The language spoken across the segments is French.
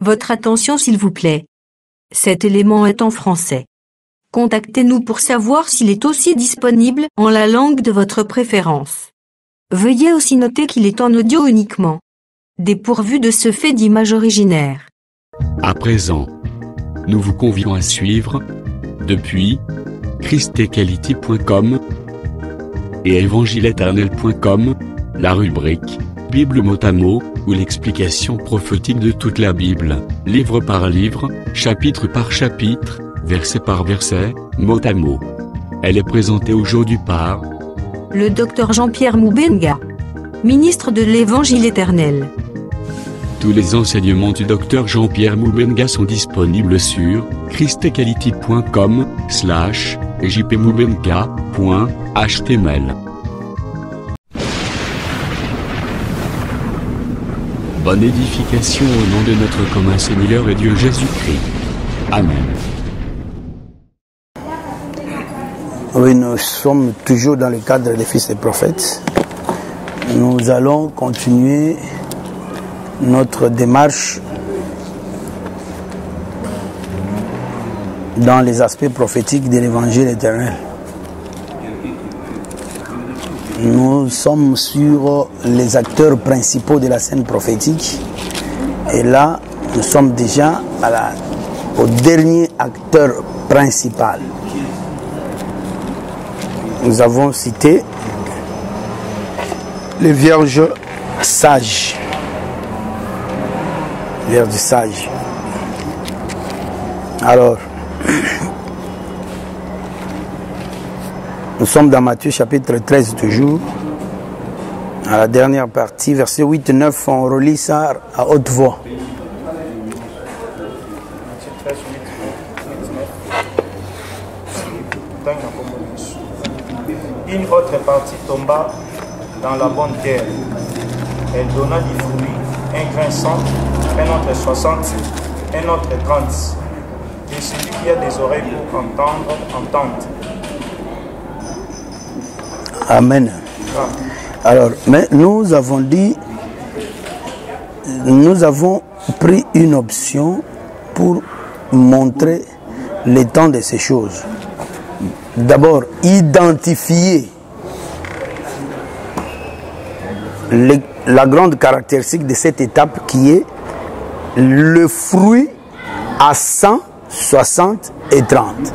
Votre attention s'il vous plaît. Cet élément est en français. Contactez-nous pour savoir s'il est aussi disponible en la langue de votre préférence. Veuillez aussi noter qu'il est en audio uniquement. Dépourvu de ce fait d'image originaire. À présent, nous vous convions à suivre, depuis christequality.com et evangileeternel.com, la rubrique Bible mot à mot, ou l'explication prophétique de toute la Bible, livre par livre, chapitre par chapitre, verset par verset, mot à mot. Elle est présentée aujourd'hui par le Dr Jean-Pierre Moubenga, ministre de l'Évangile éternel. Tous les enseignements du Dr Jean-Pierre Moubenga sont disponibles sur christequality.com/jpmoubenga.html. Bonne édification au nom de notre commun Seigneur et Dieu Jésus-Christ. Amen. Oui, nous sommes toujours dans le cadre des fils et prophètes. Nous allons continuer notre démarche dans les aspects prophétiques de l'évangile éternel. Nous sommes sur les acteurs principaux de la scène prophétique et là nous sommes déjà au dernier acteur principal. Nous avons cité les vierges sages. Vierges sages. Alors, nous sommes dans Matthieu chapitre 13 toujours, à la dernière partie, versets 8 et 9, on relit ça à haute voix. Une autre partie tomba dans la bonne terre. Elle donna du fruit, un grain 100, un autre 60, un autre 30. Et celui qui a des oreilles pour entendre, entende. Amen. Alors, mais nous avons dit, nous avons pris une option pour montrer l'état de ces choses. D'abord, identifier la grande caractéristique de cette étape qui est le fruit à 100, 60 et 30.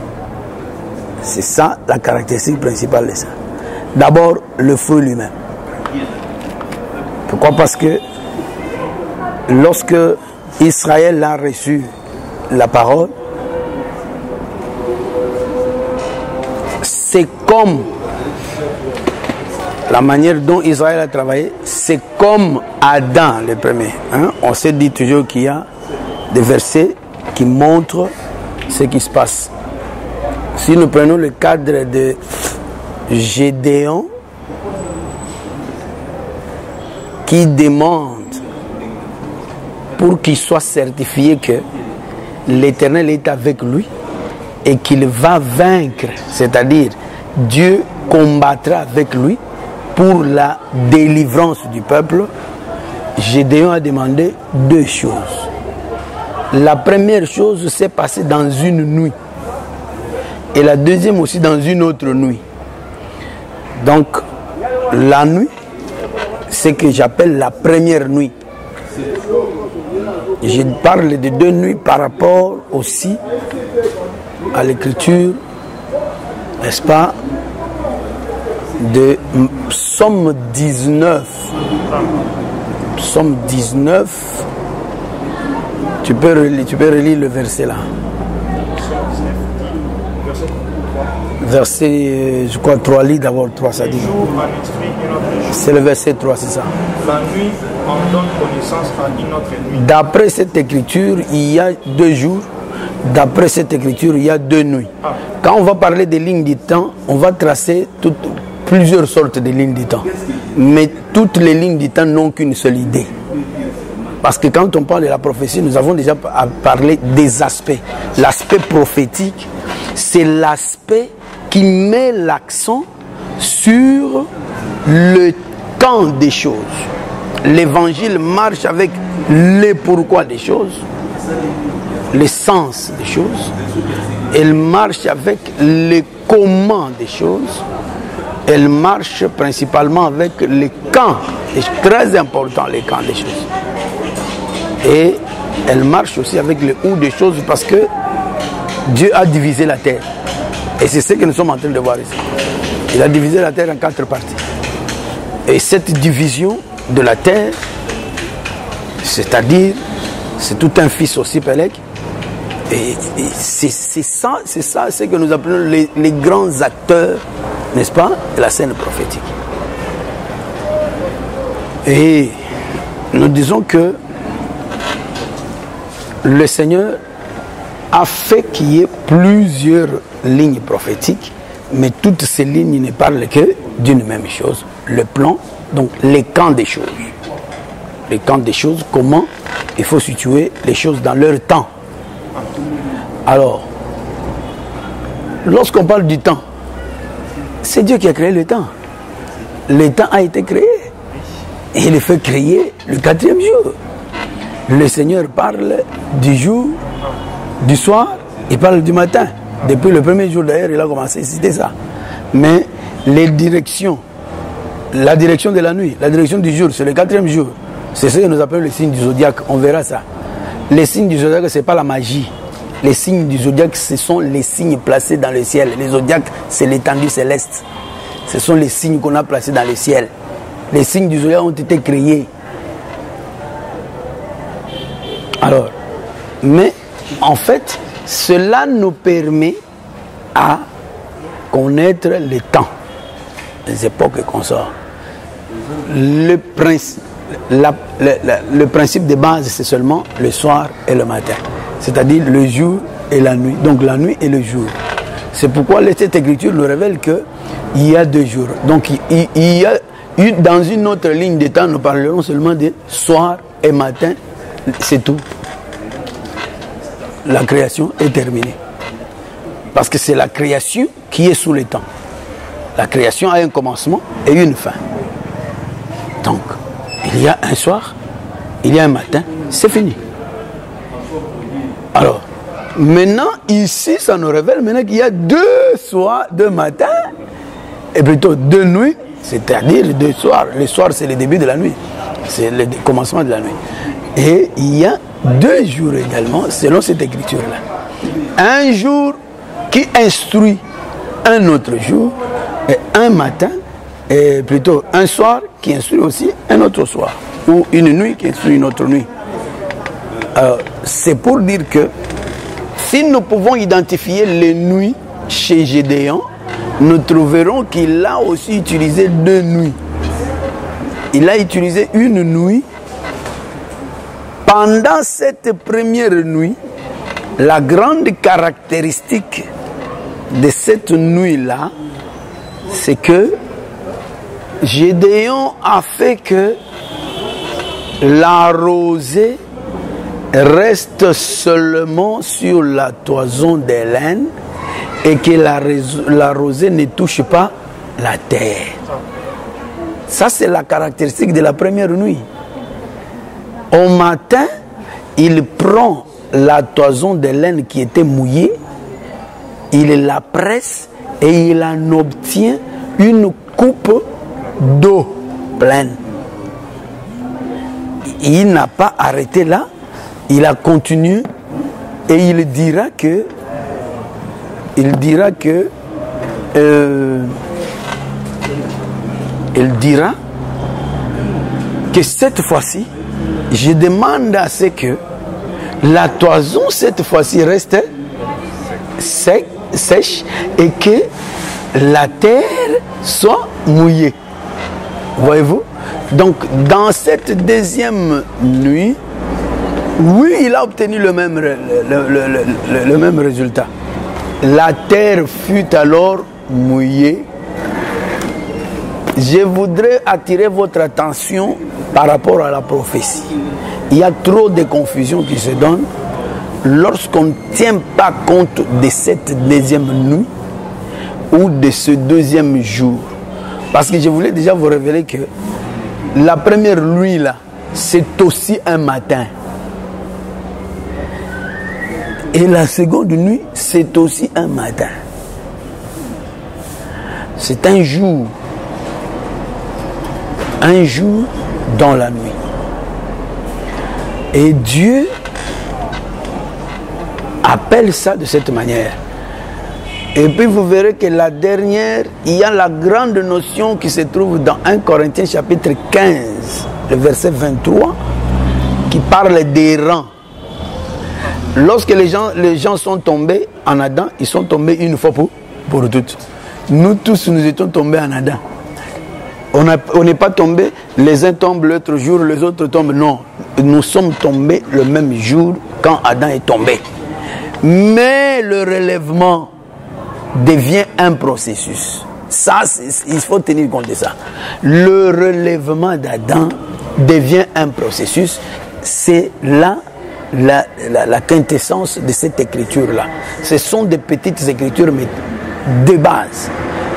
C'est ça la caractéristique principale de ça. D'abord, le fruit lui-même. Pourquoi? Parce que lorsque Israël a reçu la parole, c'est comme la manière dont Israël a travaillé, c'est comme Adam le premier. On s'est dit toujours qu'il y a des versets qui montrent ce qui se passe. Si nous prenons le cadre de Gédéon, qui demande pour qu'il soit certifié que l'Éternel est avec lui et qu'il va vaincre, c'est-à-dire Dieu combattra avec lui pour la délivrance du peuple. Gédéon a demandé deux choses. La première chose s'est passée dans une nuit et la deuxième aussi dans une autre nuit. Donc la nuit, c'est ce que j'appelle la première nuit. Je parle de deux nuits par rapport aussi à l'écriture, n'est-ce pas, de Psaume 19. Psaume 19. Tu peux relire le verset là. Verset, je crois, 3 lit d'abord, 3 ça dit. C'est le verset 3, c'est ça. La nuit, on donne connaissance à une autre nuit. D'après cette écriture, il y a 2 jours. D'après cette écriture, il y a 2 nuits. Quand on va parler des lignes du temps, on va tracer plusieurs sortes de lignes du temps. Mais toutes les lignes du temps n'ont qu'une seule idée. Parce que quand on parle de la prophétie, nous avons déjà parlé des aspects. L'aspect prophétique, c'est l'aspect qui met l'accent sur le temps des choses. L'évangile marche avec les pourquoi des choses. l'essence des choses, elle marche avec les comment des choses, elle marche principalement avec les quand, c'est très important les quand des choses. Et elle marche aussi avec le où des choses parce que Dieu a divisé la terre. Et c'est ce que nous sommes en train de voir ici. Il a divisé la terre en 4 parties. Et cette division de la terre, c'est-à-dire, c'est tout un fils aussi, Pélec. Et c'est ça ce que nous appelons les grands acteurs, n'est-ce pas, de la scène prophétique. Et nous disons que le Seigneur a fait qu'il y ait plusieurs lignes prophétiques, mais toutes ces lignes ne parlent que d'une même chose, le plan, donc les camps des choses. Les camps des choses, comment il faut situer les choses dans leur temps. Alors, lorsqu'on parle du temps, c'est Dieu qui a créé le temps. Le temps a été créé. Et il fait créer le 4e jour. Le Seigneur parle du jour, du soir, il parle du matin. Depuis le premier jour d'ailleurs, il a commencé, c'était ça. Mais les directions, la direction de la nuit, la direction du jour, c'est le 4e jour. C'est ce que nous appelons les signes du zodiaque, on verra ça. Les signes du zodiaque, ce n'est pas la magie. Les signes du zodiaque, ce sont les signes placés dans le ciel. Les zodiaques, c'est l'étendue céleste. Ce sont les signes qu'on a placés dans le ciel. Les signes du zodiaque ont été créés. Alors, mais en fait, cela nous permet à connaître les temps, les époques qu'on sort. Le principe de base, c'est seulement le soir et le matin. C'est-à-dire le jour et la nuit. Donc la nuit et le jour. C'est pourquoi cette écriture nous révèle qu'il y a 2 jours. Donc il y a dans une autre ligne de temps, nous parlerons seulement de soir et matin. C'est tout. La création est terminée. Parce que c'est la création qui est sous le temps. La création a un commencement et une fin. Donc, il y a un soir, il y a un matin, c'est fini. Alors, maintenant, ici, ça nous révèle maintenant qu'il y a 2 soirs, 2 matins, et plutôt 2 nuits, c'est-à-dire 2 soirs. Le soir, c'est le début de la nuit. C'est le commencement de la nuit. Et il y a 2 jours également, selon cette écriture-là. Un jour qui instruit un autre jour, et un matin, et plutôt un soir qui instruit aussi un autre soir, ou une nuit qui instruit une autre nuit. Alors, c'est pour dire que si nous pouvons identifier les nuits chez Gédéon, nous trouverons qu'il a aussi utilisé 2 nuits. Il a utilisé une nuit. Pendant cette première nuit, la grande caractéristique de cette nuit-là, c'est que Gédéon a fait que la rosée reste seulement sur la toison des laines et que la rosée ne touche pas la terre. Ça, c'est la caractéristique de la première nuit. Au matin, il prend la toison de laine qui était mouillée, il la presse et il en obtient une coupe d'eau pleine. Il n'a pas arrêté là, il a continué et il dira que cette fois-ci, je demande à ce que la toison cette fois-ci reste sèche et que la terre soit mouillée. Voyez-vous? Donc dans cette deuxième nuit, oui, il a obtenu le même résultat. La terre fut alors mouillée. Je voudrais attirer votre attention par rapport à la prophétie. Il y a trop de confusion qui se donne lorsqu'on ne tient pas compte de cette deuxième nuit ou de ce deuxième jour. Parce que je voulais déjà vous révéler que la première nuit là, c'est aussi un matin. Et la seconde nuit, c'est aussi un matin. C'est un jour. Un jour dans la nuit. Et Dieu appelle ça de cette manière. Et puis vous verrez que la dernière, il y a la grande notion qui se trouve dans 1 Corinthiens chapitre 15, le verset 23, qui parle des rangs. Lorsque les gens sont tombés en Adam, ils sont tombés une fois pour toutes. Nous tous, nous étions tombés en Adam. On n'est pas tombés, les uns tombent l'autre jour, les autres tombent. Non, nous sommes tombés le même jour quand Adam est tombé. Mais le relèvement devient un processus. Ça, il faut tenir compte de ça. Le relèvement d'Adam devient un processus. C'est là la quintessence de cette écriture-là. Ce sont des petites écritures, mais de base.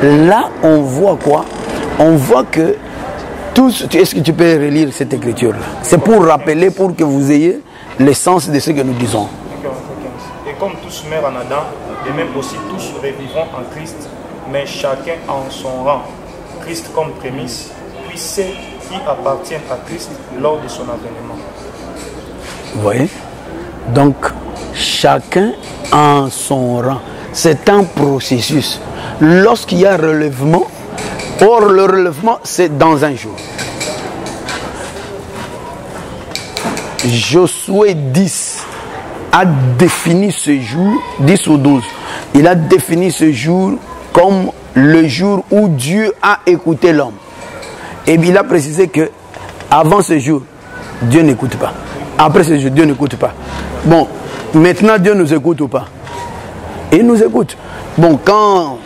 Là, on voit quoi? On voit que est-ce que tu peux relire cette écriture-là? C'est pour rappeler, pour que vous ayez l'essence de ce que nous disons. Et comme tous meurent en Adam, et même aussi tous revivront en Christ, mais chacun en son rang. Christ comme prémisse, puis ceux qui appartiennent à Christ lors de son avènement. Vous voyez? Donc, chacun en son rang. C'est un processus. Lorsqu'il y a relèvement, or le relèvement, c'est dans un jour. Josué 10 a défini ce jour, 10 ou 12, il a défini ce jour comme le jour où Dieu a écouté l'homme. Et il a précisé que avant ce jour, Dieu n'écoute pas. Après ce jour, Dieu n'écoute pas. Bon, maintenant Dieu nous écoute ou pas? Il nous écoute. Bon, quand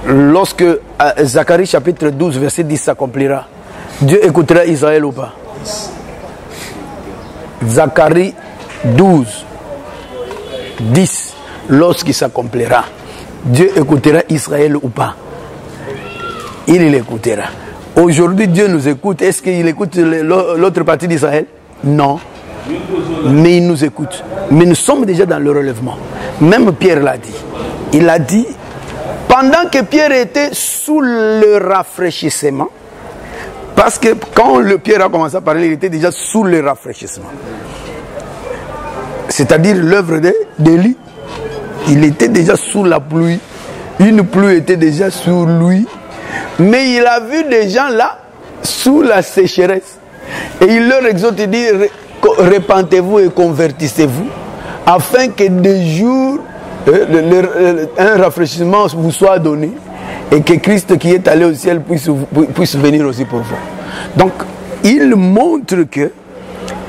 lorsque Zacharie chapitre 12 verset 10 s'accomplira, Dieu écoutera Israël ou pas? Zacharie 12 10, lorsqu'il s'accomplira, Dieu écoutera Israël ou pas? Il l'écoutera. Aujourd'hui, Dieu nous écoute. Est-ce qu'il écoute l'autre partie d'Israël? Non. Mais il nous écoute. Mais nous sommes déjà dans le relèvement. Même Pierre l'a dit. Il a dit, pendant que Pierre était sous le rafraîchissement, parce que quand Pierre a commencé à parler, il était déjà sous le rafraîchissement. C'est-à-dire l'œuvre d'Élie. Il était déjà sous la pluie. Une pluie était déjà sur lui. Mais il a vu des gens là, sous la sécheresse. Et il leur exhorte et dit, repentez-vous et convertissez-vous, afin que des jours, un rafraîchissement vous soit donné, et que Christ qui est allé au ciel puisse venir aussi pour vous. Donc, il montre que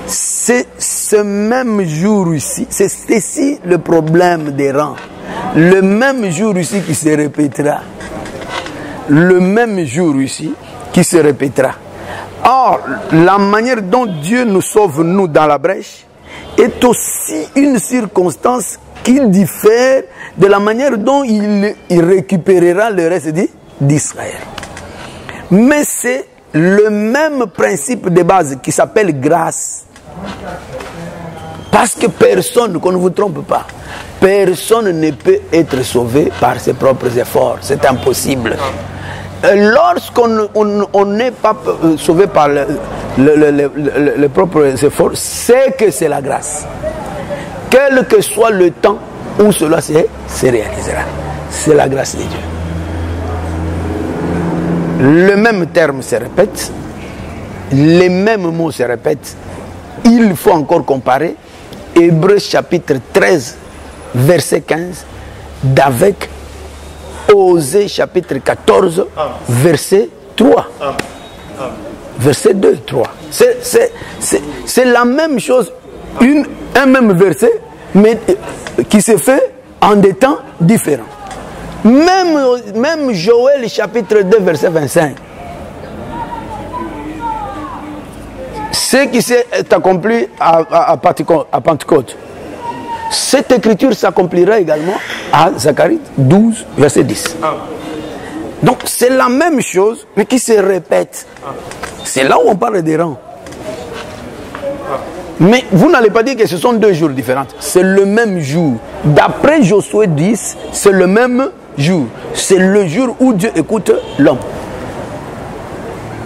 c'est ce même jour ici, c'est ici le problème des rangs. Le même jour ici qui se répétera. Le même jour ici qui se répétera. Or, la manière dont Dieu nous sauve, nous, dans la brèche, est aussi une circonstance qui diffère de la manière dont il récupérera le reste d'Israël. Mais c'est le même principe de base qui s'appelle grâce. Parce que personne, qu'on ne vous trompe pas, personne ne peut être sauvé par ses propres efforts. C'est impossible. Lorsqu'on n'est pas sauvé par les propres efforts, c'est que c'est la grâce. Quel que soit le temps où cela se réalisera, c'est la grâce de Dieu. Le même terme se répète, les mêmes mots se répètent. Il faut encore comparer Hébreux chapitre 13, verset 15, d'avec Osée chapitre 14, verset 3. Verset 2, 3. C'est la même chose, un même verset, mais qui se fait en des temps différents. Même Joël chapitre 2, verset 25. Ce qui s'est accompli à Pentecôte. Cette écriture s'accomplira également à Zacharie 12, verset 10. Donc c'est la même chose, mais qui se répète. C'est là où on parle des rangs. Mais vous n'allez pas dire que ce sont 2 jours différents. C'est le même jour. D'après Josué 10, c'est le même jour. C'est le jour où Dieu écoute l'homme.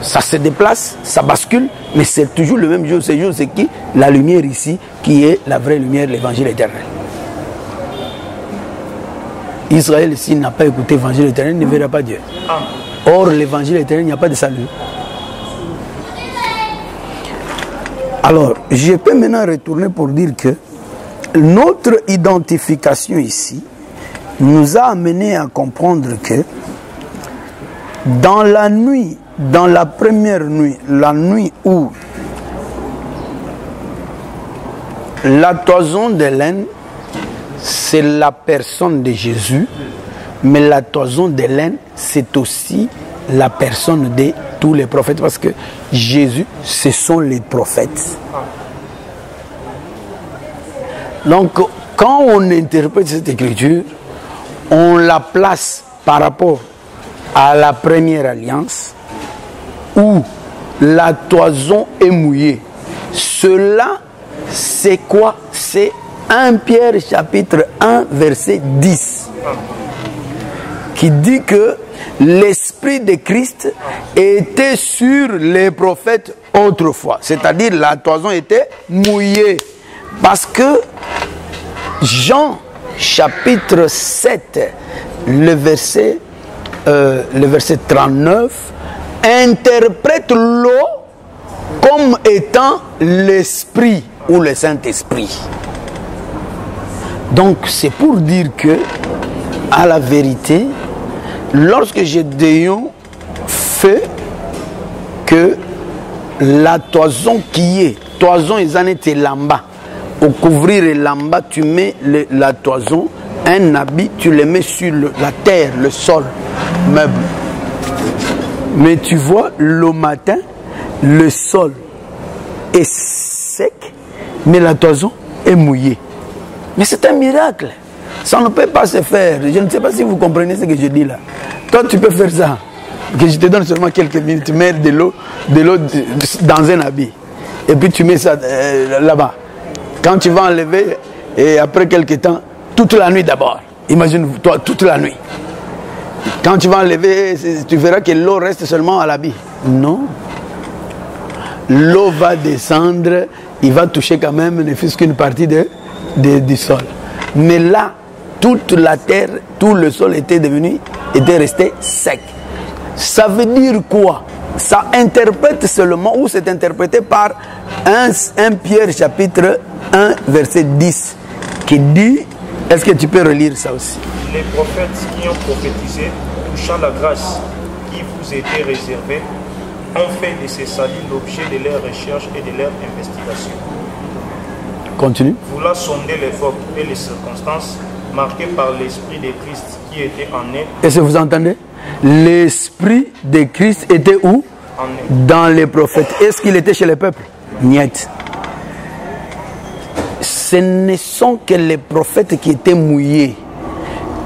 Ça se déplace, ça bascule, mais c'est toujours le même jour. Ce jour, c'est qui? La lumière ici, qui est la vraie lumière, l'évangile éternel. Israël, s'il n'a pas écouté l'évangile éternel, ne verra pas Dieu. Or, l'évangile éternel, il n'y a pas de salut. Alors, je peux maintenant retourner pour dire que notre identification ici nous a amené à comprendre que dans la nuit, dans la première nuit, la nuit où la toison de laine, c'est la personne de Jésus, mais la toison de laine, c'est aussi la personne de tous les prophètes, parce que Jésus, ce sont les prophètes. Donc, quand on interprète cette écriture, on la place par rapport à la première alliance, où la toison est mouillée. Cela, c'est quoi? C'est 1 Pierre chapitre 1 verset 10 qui dit que l'esprit de Christ était sur les prophètes autrefois. C'est-à-dire la toison était mouillée. Parce que Jean chapitre 7, le verset 39, interprète l'eau comme étant l'esprit ou le Saint-Esprit. Donc c'est pour dire que, à la vérité, lorsque Gédéon fait que la toison qui est, toison ils en étaient lamba, au couvrir les lamba, tu mets la toison, un habit, tu le mets sur la terre, le sol, meuble. Mais tu vois, le matin, le sol est sec, mais la toison est mouillée. Mais c'est un miracle. Ça ne peut pas se faire. Je ne sais pas si vous comprenez ce que je dis là. Toi, tu peux faire ça. Que je te donne seulement quelques minutes. Tu mets de l'eau dans un habit. Et puis tu mets ça là-bas. Quand tu vas enlever, et après quelques temps, toute la nuit d'abord. Imagine-toi, toute la nuit. Quand tu vas enlever, tu verras que l'eau reste seulement à l'habit. Non. L'eau va descendre, il va toucher quand même, ne fût-ce qu'une partie du sol. Mais là, toute la terre, tout le sol était resté sec. Ça veut dire quoi? Ça interprète seulement, ou c'est interprété par 1 Pierre chapitre 1 verset 10 qui dit, est-ce que tu peux relire ça aussi? Les prophètes qui ont prophétisé touchant la grâce qui vous était réservée ont fait de ces saluts l'objet de leurs recherches et de leurs investigations. Continue. Voulant sonder l'époque et les circonstances marquées par l'esprit de Christ qui était en eux. Est-ce que vous entendez? L'esprit de Christ était où? Dans les prophètes. Est-ce qu'il était chez les peuples? Niet. Ce ne sont que les prophètes qui étaient mouillés.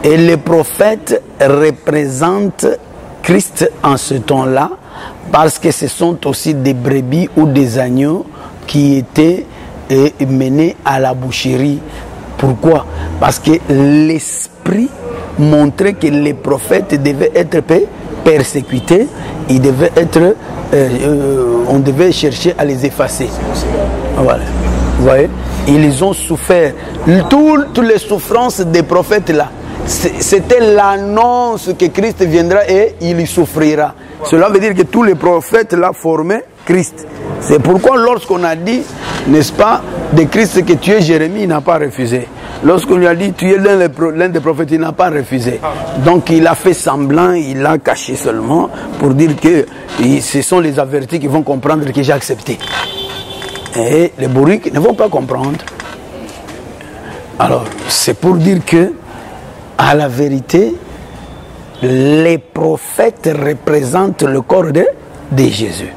Et les prophètes représentent Christ en ce temps-là, parce que ce sont aussi des brebis ou des agneaux qui étaient menés à la boucherie. Pourquoi? Parce que l'esprit montrait que les prophètes devaient être persécutés, ils devaient être, on devait chercher à les effacer. Voilà. Vous voyez? Ils ont souffert. Toutes les souffrances des prophètes là, c'était l'annonce que Christ viendra et il y souffrira. Cela veut dire que tous les prophètes là formaient Christ. C'est pourquoi lorsqu'on a dit, n'est-ce pas, de Christ que tu es Jérémie, il n'a pas refusé. Lorsqu'on lui a dit, tu es l'un des prophètes, il n'a pas refusé. Donc il a fait semblant, il a caché seulement pour dire que ce sont les avertis qui vont comprendre que j'ai accepté. Et les bourriques ne vont pas comprendre. Alors, c'est pour dire que, à la vérité, les prophètes représentent le corps de Jésus.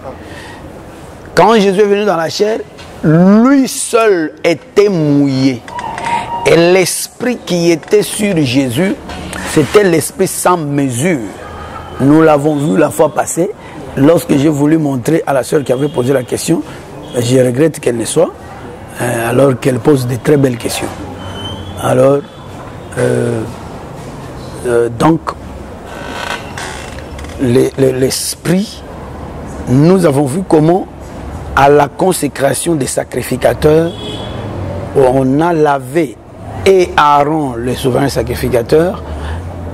Quand Jésus est venu dans la chair, lui seul était mouillé. Et l'esprit qui était sur Jésus, c'était l'esprit sans mesure. Nous l'avons vu la fois passée, lorsque j'ai voulu montrer à la sœur qui avait posé la question, je regrette qu'elle ne soit, alors qu'elle pose de très belles questions. Alors, donc, l'esprit, nous avons vu comment, à la consécration des sacrificateurs, on a lavé et Aaron, le souverain sacrificateur,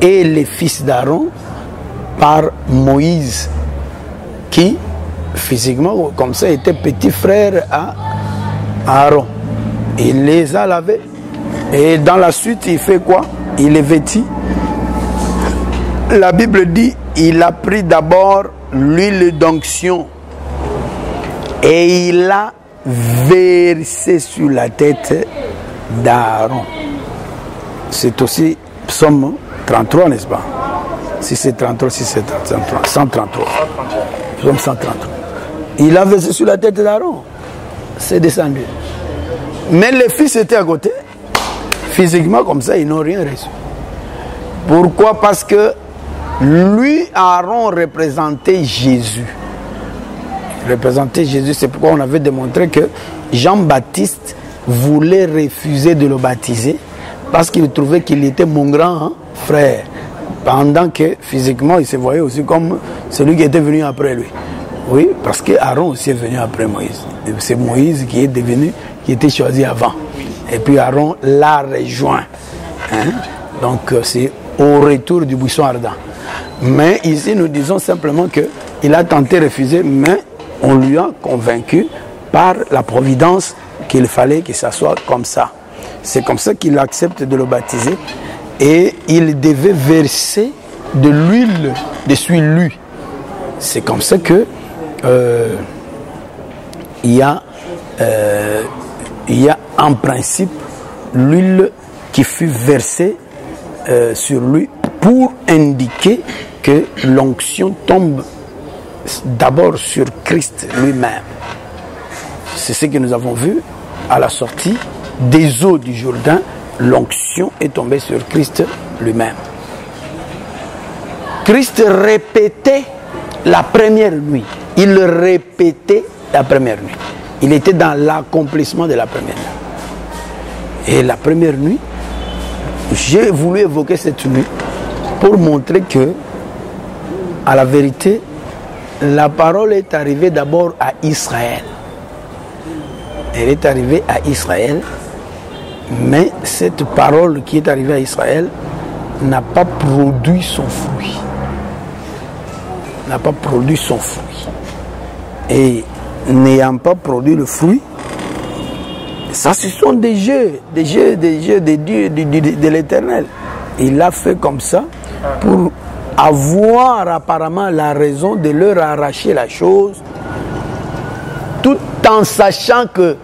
et les fils d'Aaron par Moïse, qui, physiquement, comme ça, était petit frère à Aaron. Il les a lavés. Et dans la suite, il fait quoi? Il les vêtit. La Bible dit, il a pris d'abord l'huile d'onction et il l'a versé sur la tête d'Aaron. C'est aussi Psaume 33, n'est-ce pas? Si c'est 33, si c'est 33, 133. Psaume 133. Il a versé sur la tête d'Aaron. C'est descendu. Mais les fils étaient à côté. Physiquement, comme ça, ils n'ont rien reçu. Pourquoi? Parce que lui, Aaron, représentait Jésus. Représentait Jésus. C'est pourquoi on avait démontré que Jean-Baptiste voulait refuser de le baptiser parce qu'il trouvait qu'il était mon grand frère. Pendant que physiquement, il se voyait aussi comme celui qui était venu après lui. Oui, parce que Aaron aussi est venu après Moïse. C'est Moïse qui est devenu, qui était choisi avant. Et puis Aaron l'a rejoint. Hein? Donc c'est au retour du buisson ardent. Mais ici nous disons simplement qu'il a tenté de refuser, mais on lui a convaincu par la providence qu'il fallait que ça soit comme ça. C'est comme ça qu'il accepte de le baptiser. Et il devait verser de l'huile dessus lui. C'est comme ça que il y a en principe l'huile qui fut versée sur lui pour indiquer que l'onction tombe d'abord sur Christ lui-même. C'est ce que nous avons vu à la sortie des eaux du Jourdain. L'onction est tombée sur Christ lui-même. Christ répétait la première nuit. Il répétait la première nuit. Il était dans l'accomplissement de la première nuit. Et la première nuit, j'ai voulu évoquer cette nuit pour montrer que, à la vérité, la parole est arrivée d'abord à Israël. Elle est arrivée à Israël, mais cette parole qui est arrivée à Israël n'a pas produit son fruit. N'a pas produit son fruit. Et n'ayant pas produit le fruit, ça ce sont des jeux de Dieu, de l'Éternel. Il l'a fait comme ça pour avoir apparemment la raison de leur arracher la chose, tout en sachant que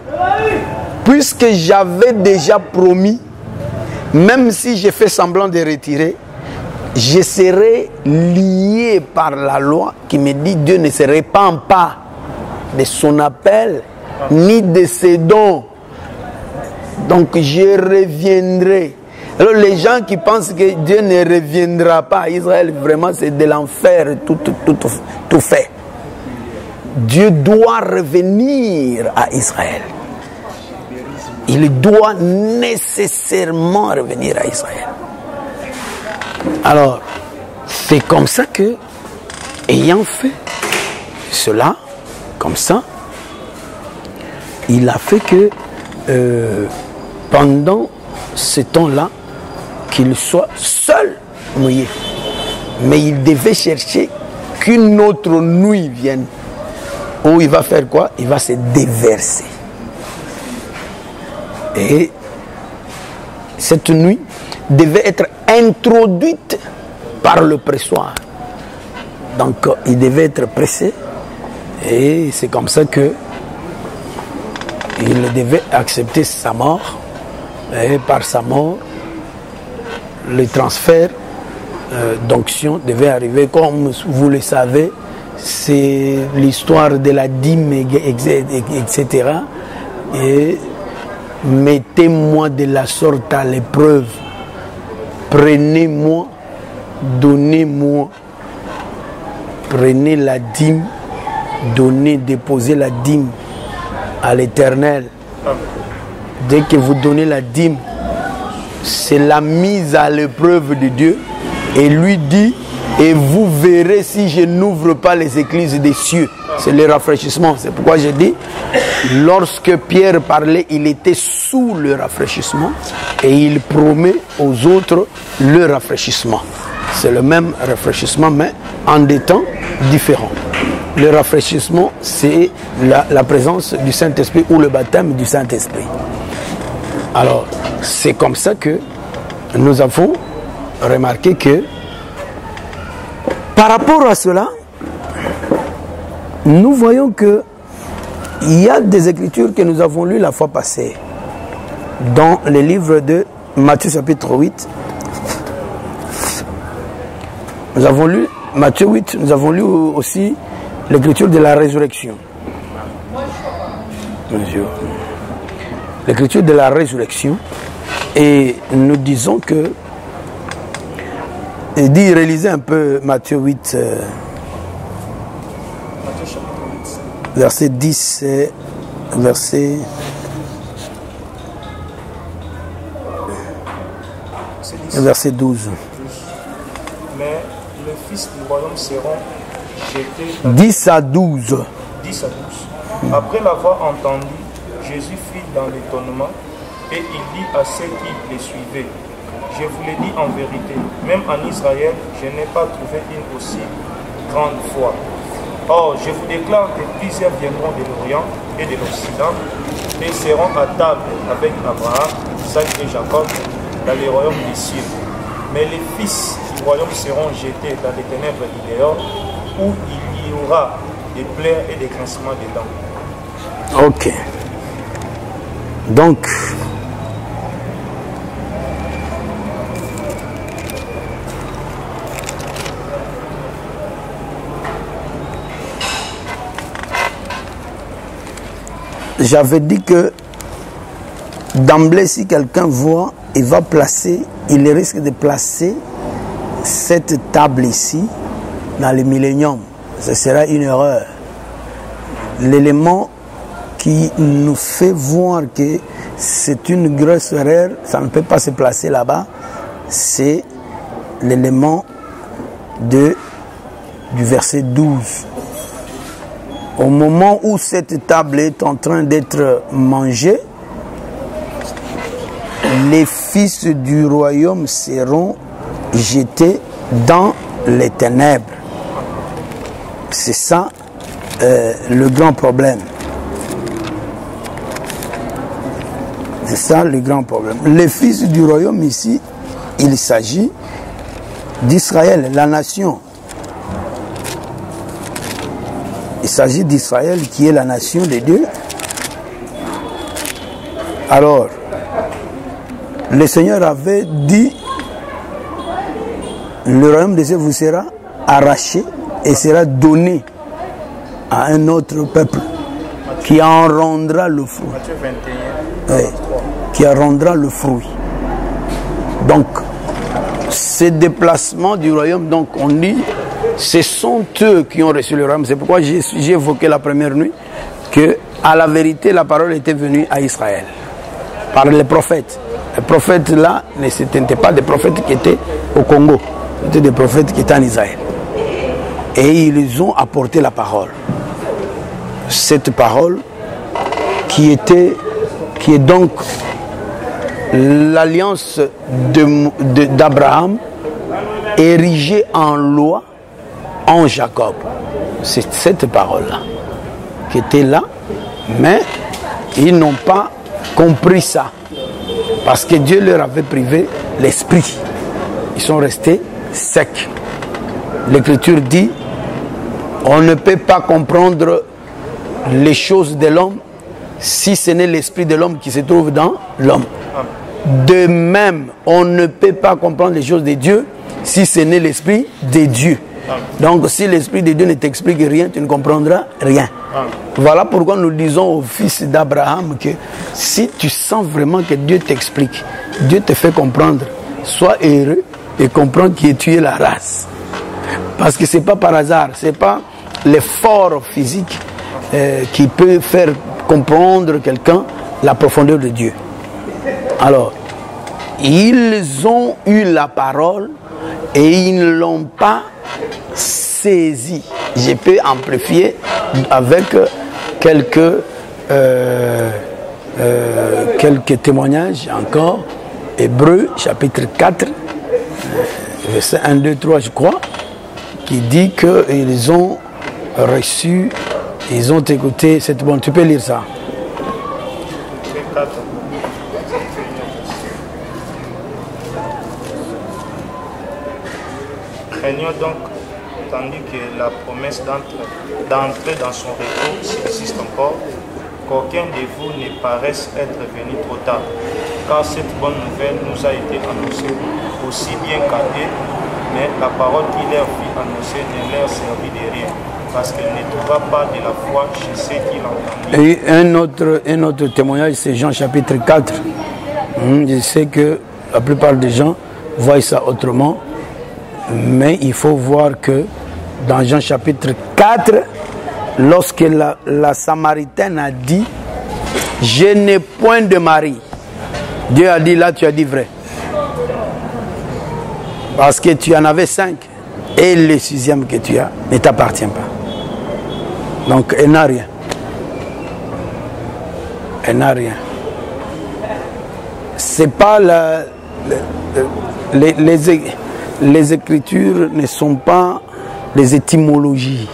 puisque j'avais déjà promis, même si j'ai fait semblant de retirer, je serai lié par la loi qui me dit Dieu ne se répand pas de son appel ni de ses dons. Donc je reviendrai. Alors les gens qui pensent que Dieu ne reviendra pas à Israël, vraiment c'est de l'enfer tout fait. Dieu doit revenir à Israël. Il doit nécessairement revenir à Israël. Alors, c'est comme ça que, ayant fait cela, comme ça, il a fait que pendant ce temps-là, qu'il soit seul mouillé. Mais il devait chercher qu'une autre nuit vienne. Où il va faire quoi? Il va se déverser. Et cette nuit devait être introduite par le pressoir. Donc il devait être pressé. Et c'est comme ça que il devait accepter sa mort. Et par sa mort, le transfert d'onction devait arriver. Comme vous le savez, c'est l'histoire de la dîme, etc. Et mettez-moi de la sorte à l'épreuve. Prenez-moi, donnez-moi. Prenez la dîme, donnez, déposez la dîme à l'Éternel, dès que vous donnez la dîme, c'est la mise à l'épreuve de Dieu. Et lui dit, et vous verrez si je n'ouvre pas les écluses des cieux. C'est le rafraîchissement. C'est pourquoi j'ai dit, lorsque Pierre parlait, il était sous le rafraîchissement et il promet aux autres le rafraîchissement. C'est le même rafraîchissement, mais en des temps différents. Le rafraîchissement, c'est la présence du Saint-Esprit ou le baptême du Saint-Esprit. Alors, c'est comme ça que nous avons remarqué que par rapport à cela, nous voyons que il y a des écritures que nous avons lues la fois passée dans le livre de Matthieu chapitre 8. Nous avons lu Matthieu 8, nous avons lu aussi l'écriture de la résurrection. L'écriture de la résurrection. Et nous disons que, et dit, relisez un peu Matthieu 8, verset 10, verset 12. Mais les fils du royaume seront jetés 10 à 12. 10 à 12. Après l'avoir entendu, Jésus fut dans l'étonnement et il dit à ceux qui les suivaient, je vous l'ai dit en vérité, même en Israël, je n'ai pas trouvé une aussi grande foi. Or, je vous déclare que plusieurs viendront de l'Orient et de l'Occident et seront à table avec Abraham, Isaac et Jacob dans les royaumes des cieux. Mais les fils du royaume seront jetés dans les ténèbres du dehors, où il y aura des plaies et des grincements de dents. Ok. Donc, j'avais dit que d'emblée, si quelqu'un voit, il risque de placer cette table ici dans le millénium. Ce sera une erreur. L'élément qui nous fait voir que c'est une grosse erreur, ça ne peut pas se placer là-bas, c'est l'élément du verset 12. Au moment où cette table est en train d'être mangée, les fils du royaume seront jetés dans les ténèbres. C'est ça le grand problème. C'est ça le grand problème. Les fils du royaume ici, il s'agit d'Israël, la nation. Il s'agit d'Israël qui est la nation de Dieu. Alors, le Seigneur avait dit, le royaume de Dieu vous sera arraché et sera donné à un autre peuple qui en rendra le fruit. Matthieu 21, oui, qui en rendra le fruit. Donc, ces déplacements du royaume, donc on dit, ce sont eux qui ont reçu le royaume. C'est pourquoi j'ai évoqué la première nuit que, à la vérité, la parole était venue à Israël par les prophètes. Les prophètes là, ce n'étaient pas des prophètes qui étaient au Congo, c'était des prophètes qui étaient en Israël. Et ils ont apporté la parole. Cette parole qui est donc l'alliance d'Abraham érigée en loi en Jacob. C'est cette parole-là qui était là, mais ils n'ont pas compris ça. Parce que Dieu leur avait privé l'esprit. Ils sont restés secs. L'Écriture dit, on ne peut pas comprendre les choses de l'homme si ce n'est l'esprit de l'homme qui se trouve dans l'homme. De même, on ne peut pas comprendre les choses de Dieu si ce n'est l'esprit de Dieu. Donc si l'esprit de Dieu ne t'explique rien, tu ne comprendras rien. Voilà pourquoi nous disons aux fils d'Abraham que si tu sens vraiment que Dieu t'explique, Dieu te fait comprendre, sois heureux et comprends que tu es la race. Parce que ce n'est pas par hasard, ce n'est pas l'effort physique qui peut faire comprendre quelqu'un la profondeur de Dieu. Alors, ils ont eu la parole et ils ne l'ont pas saisie. Je peux amplifier avec quelques témoignages encore. Hébreux chapitre 4, verset 1, 2, 3 je crois, qui dit qu'ils ont reçu, ils ont écouté cette bonne. Tu peux lire ça. Craignons donc, tandis que la promesse d'entrer dans son retour subsiste encore, qu'aucun de vous ne paraisse être venu trop tard, car cette bonne nouvelle nous a été annoncée aussi bien qu'à eux, mais la parole qui leur fut annoncée ne leur servit de rien, parce qu'elle ne trouva pas de la foi chez ceux qui l'entendirent. Et un autre témoignage, c'est Jean chapitre 4. Je sais que la plupart des gens voient ça autrement, mais il faut voir que dans Jean chapitre 4, lorsque la Samaritaine a dit « Je n'ai point de mari », Dieu a dit « Là, tu as dit vrai. Parce que tu en avais 5 et le 6e que tu as ne t'appartient pas. » Donc, elle n'a rien. Elle n'a rien. C'est pas les Écritures ne sont pas les étymologies.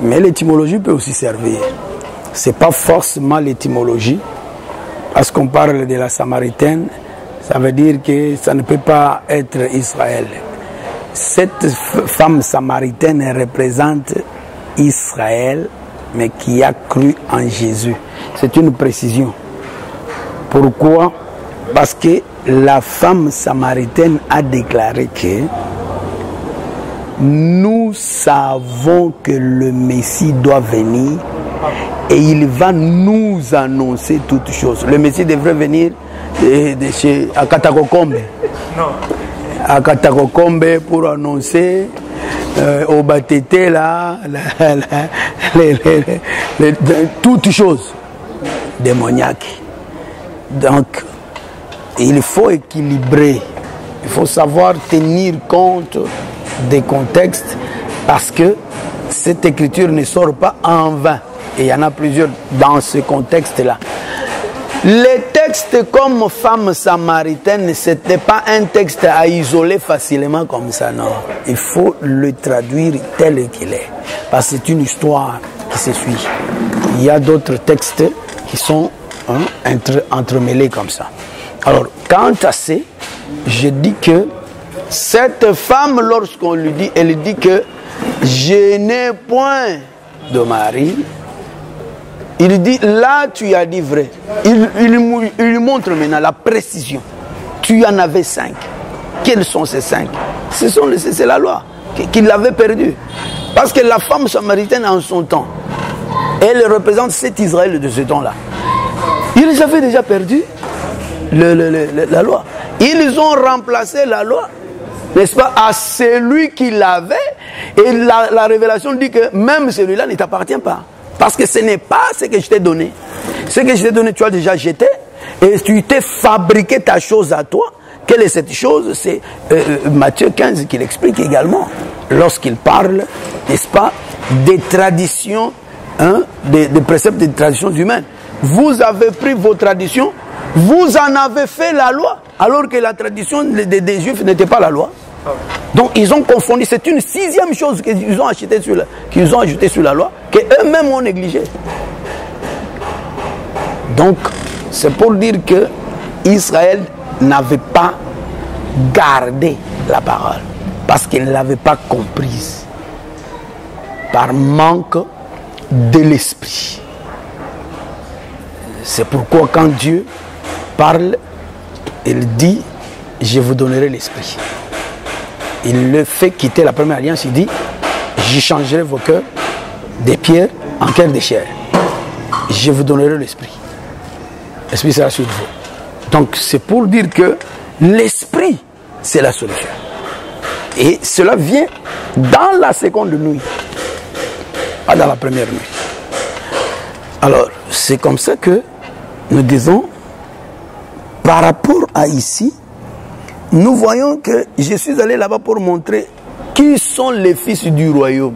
Mais l'étymologie peut aussi servir. Ce n'est pas forcément l'étymologie. Parce qu'on parle de la Samaritaine, ça veut dire que ça ne peut pas être Israël. Cette femme samaritaine représente Israël, mais qui a cru en Jésus. C'est une précision. Pourquoi? Parce que la femme samaritaine a déclaré que nous savons que le Messie doit venir et il va nous annoncer toutes choses. Le Messie devrait venir à Katakokombe. Non. À Katakokombe pour annoncer au Batété là, toutes choses démoniaques. Donc, il faut équilibrer. Il faut savoir tenir compte des contextes parce que cette écriture ne sort pas en vain. Et il y en a plusieurs dans ce contexte-là. Les textes comme femme samaritaine, ce n'était pas un texte à isoler facilement comme ça, non. Il faut le traduire tel qu'il est. Parce que c'est une histoire qui se suit. Il y a d'autres textes qui sont entremêlés comme ça. Alors, quant à ça, je dis que cette femme, lorsqu'on lui dit, elle dit que je n'ai point de mari. Il dit, là tu as dit vrai. Il montre maintenant la précision. Tu en avais 5. Quels sont ces 5? C'est la loi qu'il l'avait perdu. Parce que la femme samaritaine en son temps, elle représente cet Israël de ce temps-là. Ils avaient déjà perdu la loi. Ils ont remplacé la loi, n'est-ce pas, à celui qui l'avait. Et la révélation dit que même celui-là ne t'appartient pas. Parce que ce n'est pas ce que je t'ai donné. Ce que je t'ai donné, tu as déjà jeté. Et tu t'es fabriqué ta chose à toi. Quelle est cette chose? C'est Matthieu 15 qui l'explique également. Lorsqu'il parle, n'est-ce pas, des traditions, des préceptes des traditions humaines. Vous avez pris vos traditions, vous en avez fait la loi. Alors que la tradition des Juifs n'était pas la loi. Donc ils ont confondu, c'est une 6e chose qu'ils ont ajoutée sur la loi, qu'eux-mêmes ont négligé. Donc c'est pour dire que Israël n'avait pas gardé la parole, parce qu'il ne l'avait pas comprise, par manque de l'esprit. C'est pourquoi quand Dieu parle, il dit, je vous donnerai l'esprit. Il le fait quitter la première alliance, il dit, je changerai vos cœurs des pierres en cœurs de chair. Je vous donnerai l'esprit. L'esprit sera sur vous. Donc c'est pour dire que l'esprit, c'est la solution. Et cela vient dans la seconde nuit, pas dans la première nuit. Alors, c'est comme ça que nous disons, par rapport à ici, nous voyons que je suis allé là-bas pour montrer qui sont les fils du royaume.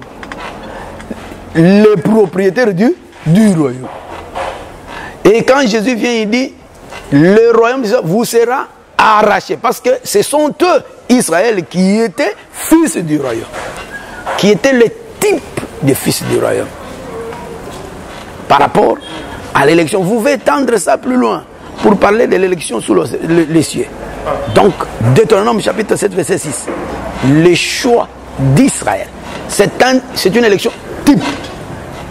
Les propriétaires du royaume. Et quand Jésus vient, il dit, le royaume vous sera arraché. Parce que ce sont eux, Israël, qui étaient fils du royaume. Qui étaient le type des fils du royaume. Par rapport à l'élection. Vous pouvez tendre ça plus loin pour parler de l'élection sous les cieux. Donc, Deutéronome chapitre 7, verset 6. Le choix d'Israël. C'est une élection type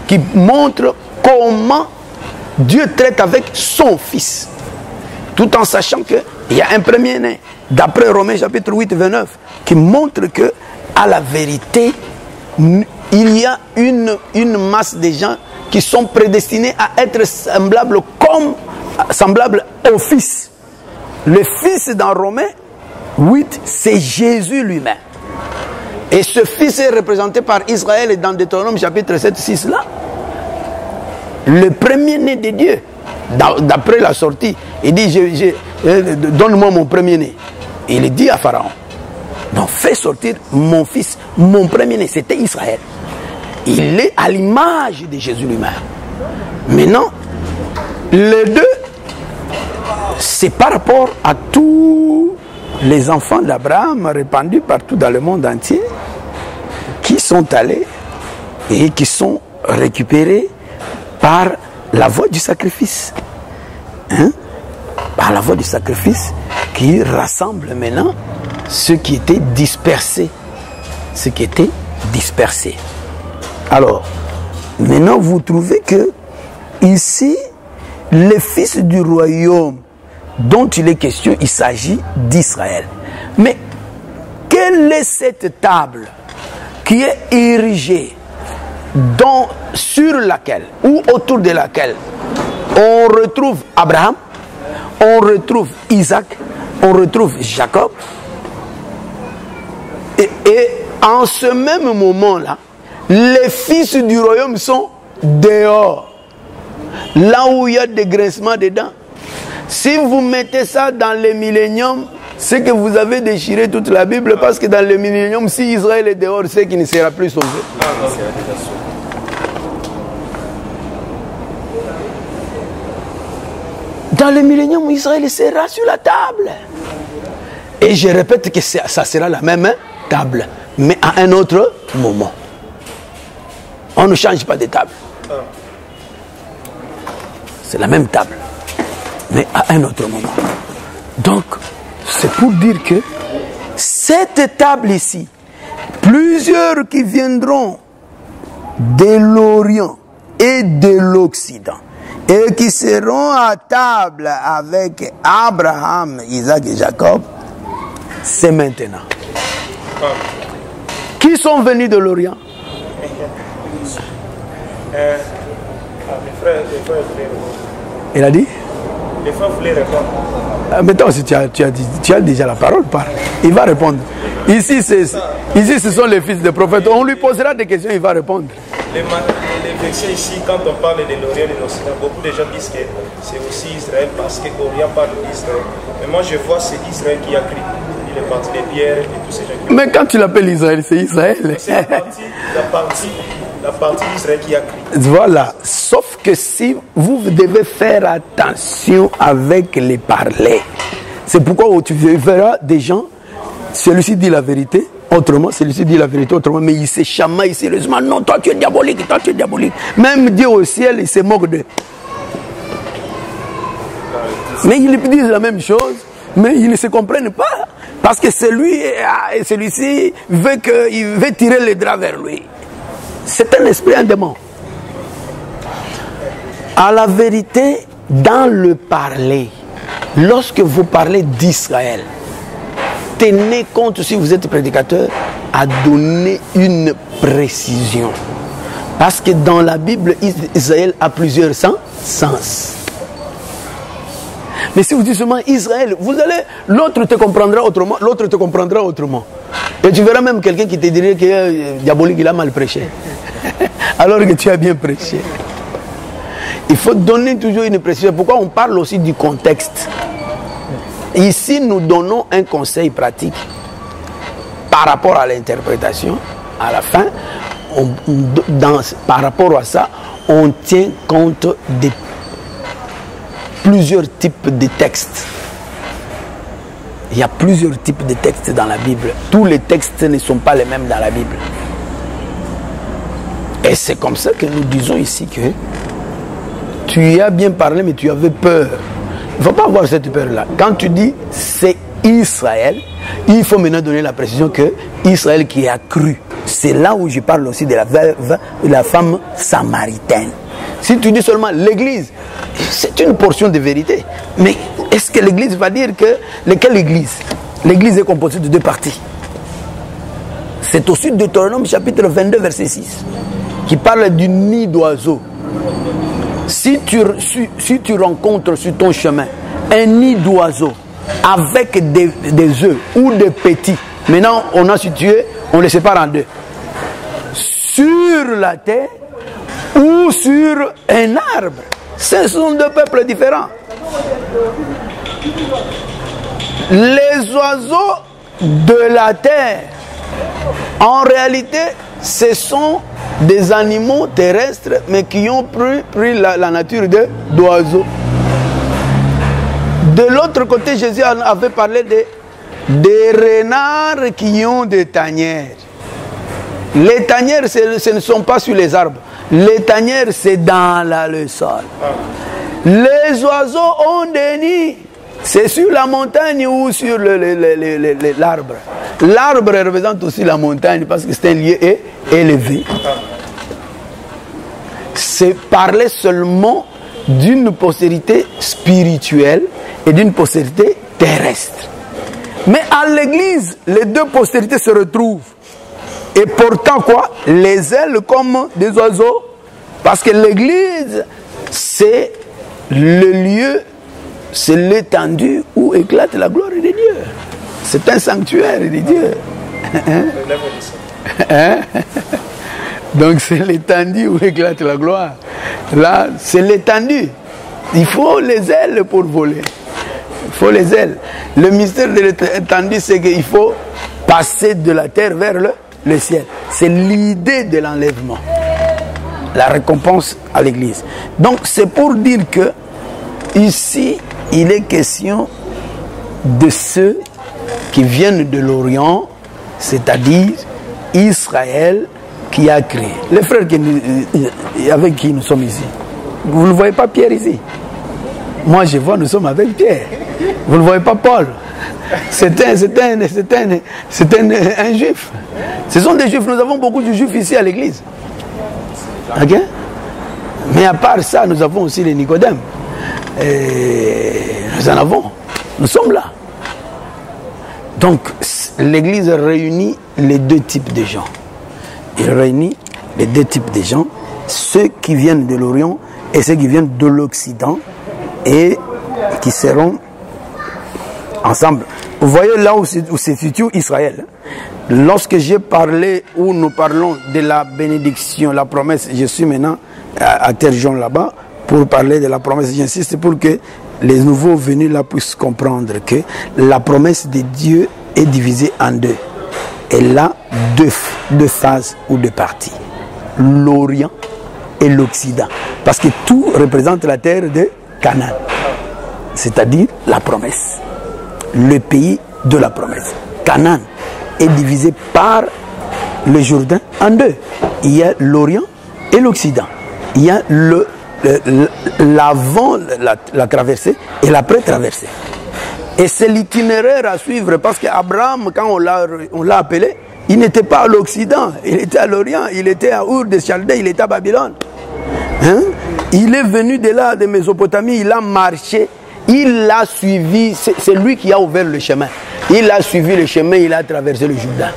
qui montre comment Dieu traite avec son fils. Tout en sachant qu'il y a un premier-né, d'après Romains chapitre 8, 29, qui montre que, à la vérité, il y a une masse de gens qui sont prédestinés à être semblables au Fils. Le Fils dans Romains 8, c'est Jésus lui-même. Et ce Fils est représenté par Israël dans Deutéronome chapitre 7, 6 là. Le premier-né de Dieu, d'après la sortie, il dit, donne-moi mon premier-né. Il dit à Pharaon, donc fais sortir mon fils, mon premier-né, c'était Israël. Il est à l'image de Jésus lui-même. Maintenant, les deux, c'est par rapport à tous les enfants d'Abraham répandus partout dans le monde entier, qui sont allés et qui sont récupérés par la voie du sacrifice. Par la voie du sacrifice qui rassemble maintenant ceux qui étaient dispersés. Ceux qui étaient dispersés. Alors, maintenant vous trouvez que ici, les fils du royaume dont il est question, il s'agit d'Israël. Mais quelle est cette table qui est érigée sur laquelle ou autour de laquelle on retrouve Abraham, on retrouve Isaac, on retrouve Jacob, et en ce même moment-là, les fils du royaume sont dehors, là où il y a des grincements dedans. Si vous mettez ça dans le millénium, c'est que vous avez déchiré toute la Bible, parce que dans le millénium, si Israël est dehors, c'est qu'il ne sera plus sauvé. Dans le millénium, Israël sera sur la table. Et je répète que ça sera la même table, mais à un autre moment. On ne change pas de table. C'est la même table, mais à un autre moment. Donc, c'est pour dire que cette table ici, plusieurs qui viendront de l'Orient et de l'Occident, et qui seront à table avec Abraham, Isaac et Jacob, c'est maintenant. Qui sont venus de l'Orient? Il a dit? Les frères voulaient répondre. Maintenant, si tu as déjà la parole, parle. Il va répondre. Ici, ce sont les fils des prophètes. On lui posera des questions, il va répondre. Les versets ici, quand on parle de l'Orient et de l'Occident, beaucoup de gens disent que c'est aussi Israël parce que l'Orient parle d'Israël. Mais moi, je vois c'est Israël qui a écrit. Il est parti de Pierre et tous ces gens qui ont... Mais quand tu l'appelles Israël, c'est Israël. C'est la partie d'Israël qui a écrit. Voilà. Sauf que si vous devez faire attention avec les parler. C'est pourquoi tu verras des gens, celui-ci dit la vérité, autrement, celui-ci dit la vérité autrement, mais il se chamaille sérieusement. Non, toi tu es diabolique, toi tu es diabolique. Même Dieu au ciel, il se moque d'eux. Mais ils disent la même chose, mais ils ne se comprennent pas. Parce que celui-ci veut tirer les draps vers lui. C'est un esprit, un démon. À la vérité, dans le parler, lorsque vous parlez d'Israël, tenez compte, si vous êtes prédicateur, à donner une précision. Parce que dans la Bible, Israël a plusieurs sens. Mais si vous dites seulement Israël, l'autre te comprendra autrement, l'autre te comprendra autrement. Et tu verras même quelqu'un qui te dirait que diabolique, il a mal prêché. Alors que tu as bien prêché. Il faut donner toujours une précision. Pourquoi on parle aussi du contexte? Ici, nous donnons un conseil pratique par rapport à l'interprétation. À la fin, par rapport à ça, on tient compte de plusieurs types de textes. Il y a plusieurs types de textes dans la Bible. Tous les textes ne sont pas les mêmes dans la Bible. Et c'est comme ça que nous disons ici que tu as bien parlé, mais tu avais peur. Il ne faut pas avoir cette peur-là. Quand tu dis c'est Israël, il faut maintenant donner la précision que Israël qui a cru. C'est là où je parle aussi de la veuve, de la femme samaritaine. Si tu dis seulement l'église, c'est une portion de vérité. Mais est-ce que l'église va dire que... Quelle église? L'église est composée de deux parties. C'est au sud de Deutéronome chapitre 22 verset 6 qui parle du nid d'oiseau. Si tu rencontres sur ton chemin un nid d'oiseau avec des œufs ou des petits, maintenant on a situé, on les sépare en deux. Sur la terre ou sur un arbre. Ce sont deux peuples différents. Les oiseaux de la terre, en réalité, ce sont des animaux terrestres, mais qui ont pris la nature d'oiseaux. De l'autre côté, Jésus avait parlé des renards qui ont des tanières. Les tanières, ce ne sont pas sur les arbres. Les tanières, c'est dans le sol. Les oiseaux ont des nids. C'est sur la montagne ou sur l'arbre. L'arbre représente aussi la montagne parce que c'est un lieu élevé. C'est parler seulement d'une postérité spirituelle et d'une postérité terrestre. Mais à l'église, les deux postérités se retrouvent. Et pourtant quoi? Les ailes comme des oiseaux. Parce que l'église, c'est le lieu, c'est l'étendue où éclate la gloire de Dieu. C'est un sanctuaire de Dieu. Hein? Donc c'est l'étendue où éclate la gloire. Là, c'est l'étendue. Il faut les ailes pour voler. Il faut les ailes. Le mystère de l'étendue, c'est qu'il faut passer de la terre vers le ciel. C'est l'idée de l'enlèvement. La récompense à l'église. Donc c'est pour dire que ici, il est question de ceux qui viennent de l'Orient, c'est-à-dire Israël qui a créé. Les frères avec qui nous sommes ici. Vous ne voyez pas Pierre ici? Moi je vois, nous sommes avec Pierre. Vous ne voyez pas Paul? C'est un juif. Ce sont des juifs. Nous avons beaucoup de juifs ici à l'église. Ok? Mais à part ça, nous avons aussi les Nicodèmes. Nous en avons. Nous sommes là. Donc, l'église réunit les deux types de gens. Il réunit les deux types de gens. Ceux qui viennent de l'Orient et ceux qui viennent de l'Occident et qui seront ensemble. Vous voyez là où se situe Israël. Lorsque j'ai parlé, où nous parlons de la bénédiction, la promesse, je suis maintenant à Terre-Jaune là-bas pour parler de la promesse. J'insiste pour que les nouveaux venus là puissent comprendre que la promesse de Dieu est divisée en deux. Elle a deux phases ou deux parties. L'Orient et l'Occident. Parce que tout représente la terre de Canaan. C'est-à-dire la promesse. Le pays de la promesse. Canaan est divisé par le Jourdain en deux. Il y a l'Orient et l'Occident. Il y a l'avant, la traversée et l'après-traversée. Et c'est l'itinéraire à suivre parce qu'Abraham, quand on l'a appelé, il n'était pas à l'Occident, il était à l'Orient, il était à Ur de Chaldée, il était à Babylone. Hein? Il est venu de là, de Mésopotamie, il a marché, il a suivi, c'est lui qui a ouvert le chemin. Il a suivi le chemin, il a traversé le Jourdain.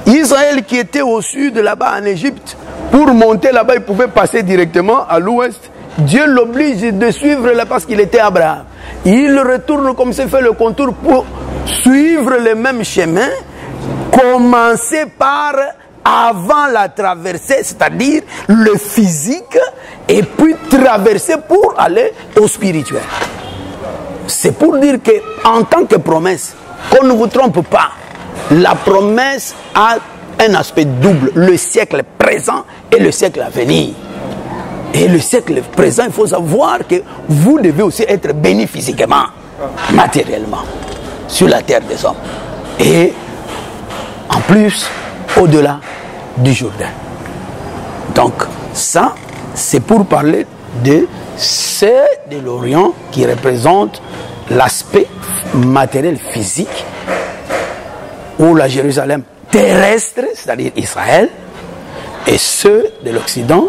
Israël qui était au sud là-bas en Égypte, pour monter là-bas, il pouvait passer directement à l'ouest. Dieu l'oblige de suivre là parce qu'il était Abraham. Il retourne comme c'est fait le contour pour suivre le même chemin, commencer par avant la traversée, c'est-à-dire le physique, et puis traverser pour aller au spirituel. C'est pour dire qu'en tant que promesse, qu'on ne vous trompe pas, la promesse a un aspect double, le siècle présent et le siècle à venir. Et le siècle présent, il faut savoir que vous devez aussi être béni physiquement, matériellement, sur la terre des hommes. Et en plus, au-delà du Jourdain. Donc, ça, c'est pour parler de ceux de l'Orient qui représentent l'aspect matériel physique, ou la Jérusalem terrestre, c'est-à-dire Israël, et ceux de l'Occident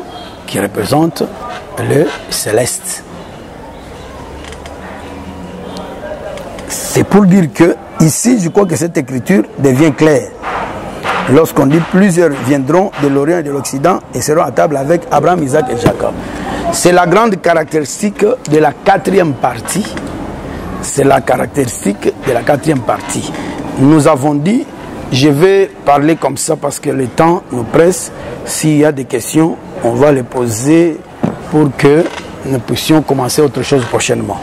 qui représentent le céleste. C'est pour dire que, ici, je crois que cette écriture devient claire. Lorsqu'on dit plusieurs viendront de l'Orient et de l'Occident et seront à table avec Abraham, Isaac et Jacob. C'est la grande caractéristique de la quatrième partie. C'est la caractéristique de la quatrième partie. Nous avons dit, je vais parler comme ça parce que le temps nous presse. S'il y a des questions, on va les poser pour que nous puissions commencer autre chose prochainement.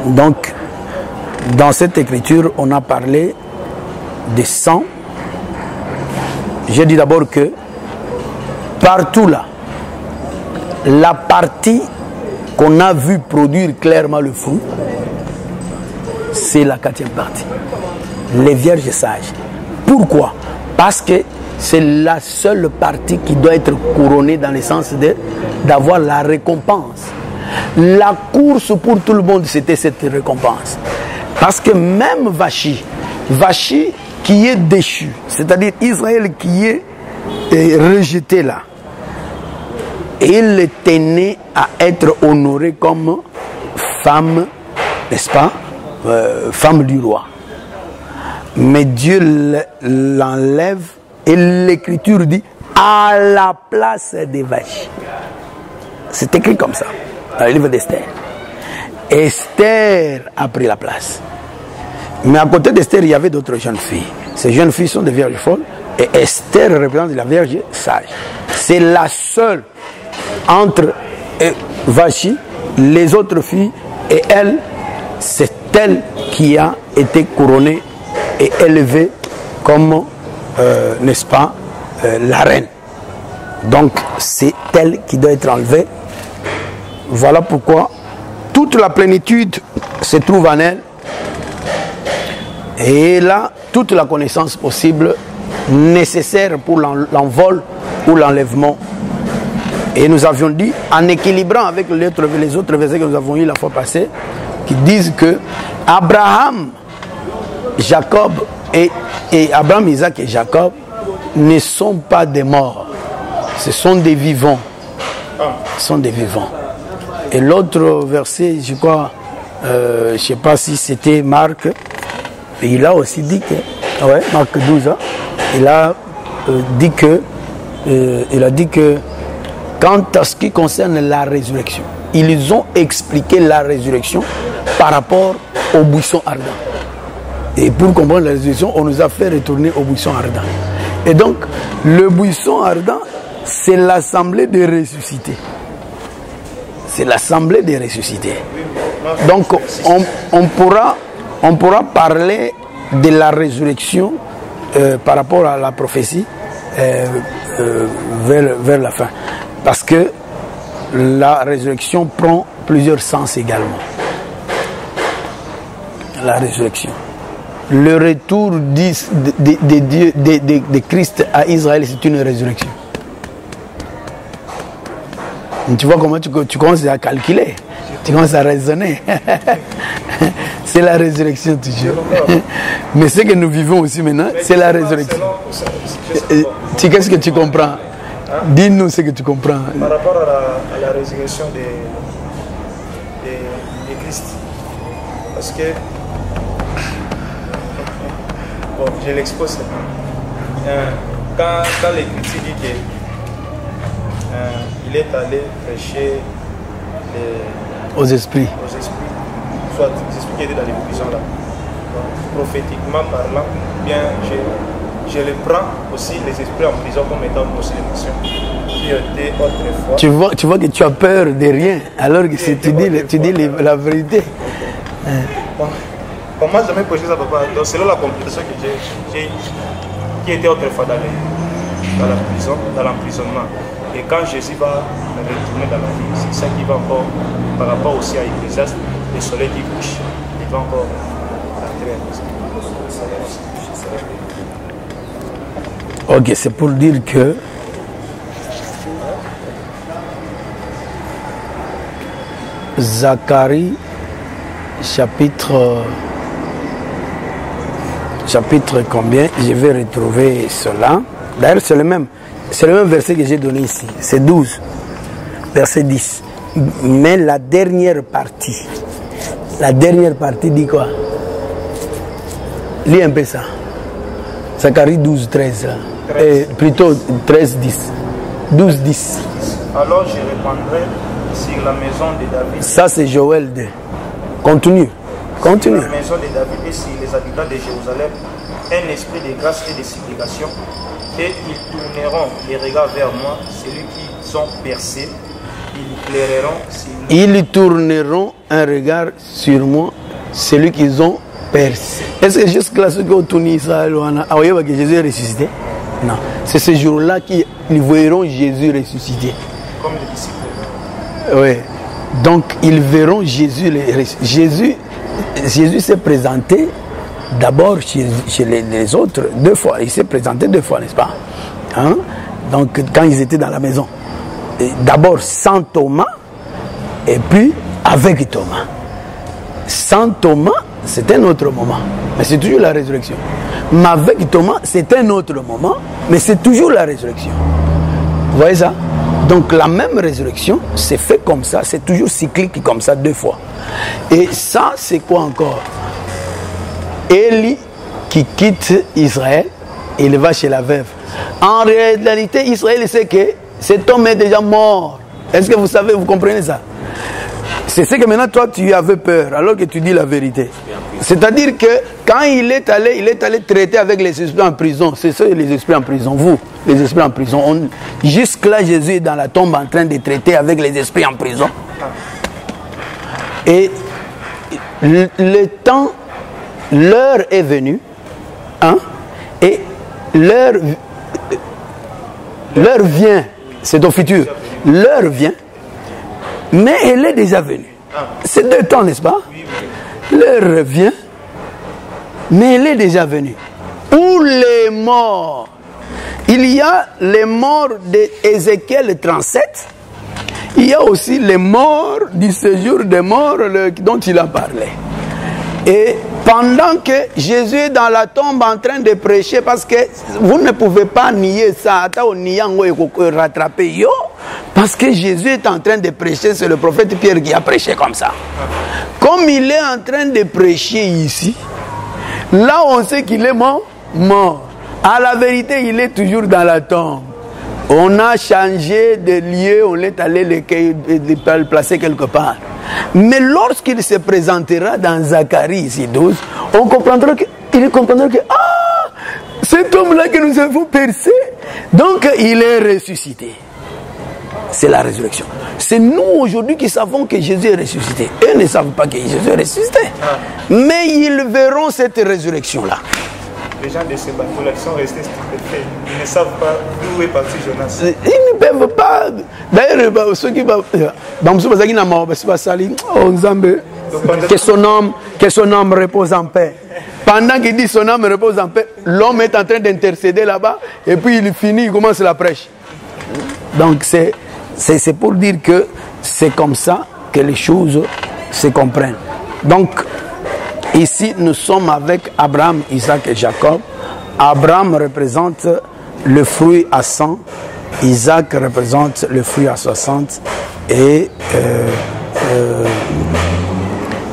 Donc, dans cette écriture, on a parlé des sangs. J'ai dit d'abord que partout là, la partie qu'on a vu produire clairement le fruit, c'est la quatrième partie. Les vierges sages. Pourquoi? Parce que c'est la seule partie qui doit être couronnée dans le sens d'avoir la récompense. La course pour tout le monde, c'était cette récompense. Parce que même Vachi qui est déchu, c'est-à-dire Israël qui est rejeté là, il tenait à être honoré comme femme, n'est-ce pas, femme du roi. Mais Dieu l'enlève et l'écriture dit à la place des vaches. C'est écrit comme ça dans le livre d'Esther. Esther a pris la place. Mais à côté d'Esther, il y avait d'autres jeunes filles. Ces jeunes filles sont des vierges folles et Esther représente la vierge sage. C'est la seule entre Vachi, les autres filles et elle, c'est elle qui a été couronnée et élevée comme, n'est-ce pas, la reine. Donc c'est elle qui doit être enlevée. Voilà pourquoi toute la plénitude se trouve en elle. Et là, toute la connaissance possible nécessaire pour l'envol ou l'enlèvement. Et nous avions dit, en équilibrant avec les autres versets que nous avons eu la fois passée, qui disent que Abraham, Jacob et Abraham, Isaac et Jacob ne sont pas des morts. Ce sont des vivants. Ce sont des vivants. Et l'autre verset, je crois, je ne sais pas si c'était Marc, il a aussi dit que, ouais, Marc 12, hein, il a dit que quant à ce qui concerne la résurrection, ils ont expliqué la résurrection par rapport au buisson ardent. Et pour comprendre la résurrection, on nous a fait retourner au buisson ardent. Et donc, le buisson ardent, c'est l'assemblée des ressuscités. C'est l'assemblée des ressuscités. Donc, on pourra parler de la résurrection par rapport à la prophétie vers la fin. Parce que la résurrection prend plusieurs sens également. La résurrection. Le retour de Christ à Israël, c'est une résurrection. Tu vois comment tu commences à calculer, tu commences à raisonner. C'est la résurrection toujours. Mais ce que nous vivons aussi maintenant, c'est la résurrection. Qu'est-ce que tu comprends? Dis-nous ce que tu comprends. Par rapport à la résurrection de Christ. Parce que, bon, je l'expose. Quand l'Écriture dit qu'il est allé prêcher aux esprits. Soit les esprits qui étaient dans les prisons là. Donc, prophétiquement parlant, bien, je les prends aussi, les esprits en prison, comme étant aussi les nations qui étaient autrefois. Tu vois que tu as peur de rien, alors que si tu dis la vérité. Bon, on m'a jamais prêché ça, papa. Donc, selon la compréhension que j'ai qui était autrefois dans la prison, dans l'emprisonnement. Et quand Jésus va retourner dans la vie, c'est ça qui va encore, par rapport aussi à Ecclésiaste, le soleil qui couche, il va encore entrer à la Ok, c'est pour dire que Zacharie, chapitre combien? Je vais retrouver cela. D'ailleurs, c'est le même verset que j'ai donné ici. C'est 12, verset 10. Mais la dernière partie dit quoi? Lis un peu ça. Zacharie 12, 13. Plutôt 13, 10. 12, 10. Alors je répandrai sur la maison de David. Ça, c'est Joël 2. Continue. La maison de David et sur les habitants de Jérusalem, un esprit de grâce et de supplication, et ils tourneront les regards vers moi, celui qu'ils ont percé, ils tourneront un regard sur moi, celui qu'ils ont percé. Est-ce que jusque là, ceux qui ont tourné Israël, que Jésus est ressuscité? Non. C'est ce jour-là qu'ils verront Jésus ressuscité. Comme les disciples. Oui. Donc, ils verront Jésus. Jésus s'est présenté d'abord chez les autres 2 fois. Il s'est présenté 2 fois, n'est-ce pas? Hein? Donc, quand ils étaient dans la maison. D'abord sans Thomas, et puis avec Thomas. Sans Thomas, c'est un autre moment, mais c'est toujours la résurrection. Mais avec Thomas, c'est un autre moment, mais c'est toujours la résurrection. Vous voyez ça? Donc la même résurrection, c'est fait comme ça, c'est toujours cyclique comme ça 2 fois. Et ça, c'est quoi encore? Élie qui quitte Israël, il va chez la veuve. En réalité, Israël sait que cet homme est déjà mort. Est-ce que vous savez, vous comprenez ça? C'est ce que maintenant toi tu avais peur alors que tu dis la vérité. C'est-à-dire que quand il est allé traiter avec les esprits en prison. C'est ça les esprits en prison. Vous, les esprits en prison. Jusque là Jésus est dans la tombe en train de traiter avec les esprits en prison. Et le temps, l'heure est venue. Hein? Et l'heure vient. C'est au futur. L'heure vient. Mais elle est déjà venue. C'est 2 temps, n'est-ce pas? L'heure vient, mais elle est déjà venue. Pour les morts, il y a les morts d'Ézéchiel 37. Il y a aussi les morts du séjour des morts dont il a parlé. Et pendant que Jésus est dans la tombe en train de prêcher, parce que vous ne pouvez pas nier ça, rattraper yo, parce que Jésus est en train de prêcher, c'est le prophète Pierre qui a prêché comme ça. Comme il est en train de prêcher ici, là on sait qu'il est mort. À la vérité, il est toujours dans la tombe. On a changé de lieu, on est allé le placer quelque part. Mais lorsqu'il se présentera dans Zacharie ici 12, il comprendra que cet homme-là que nous avons percé, donc il est ressuscité. C'est la résurrection. C'est nous aujourd'hui qui savons que Jésus est ressuscité. Eux ne savent pas que Jésus est ressuscité. Mais ils verront cette résurrection-là. Les gens de ce bateau-là qui sont restés stupéfaits, ils ne savent pas d'où est parti Jonas. Ils ne peuvent pas. D'ailleurs, ceux qui vont. Que son âme repose en paix. Pendant qu'il dit son âme repose en paix, l'homme est en train d'intercéder là-bas, et puis il finit, il commence la prêche. Donc c'est pour dire que c'est comme ça que les choses se comprennent. Donc, ici, nous sommes avec Abraham, Isaac et Jacob. Abraham représente le fruit à 100. Isaac représente le fruit à 60. Et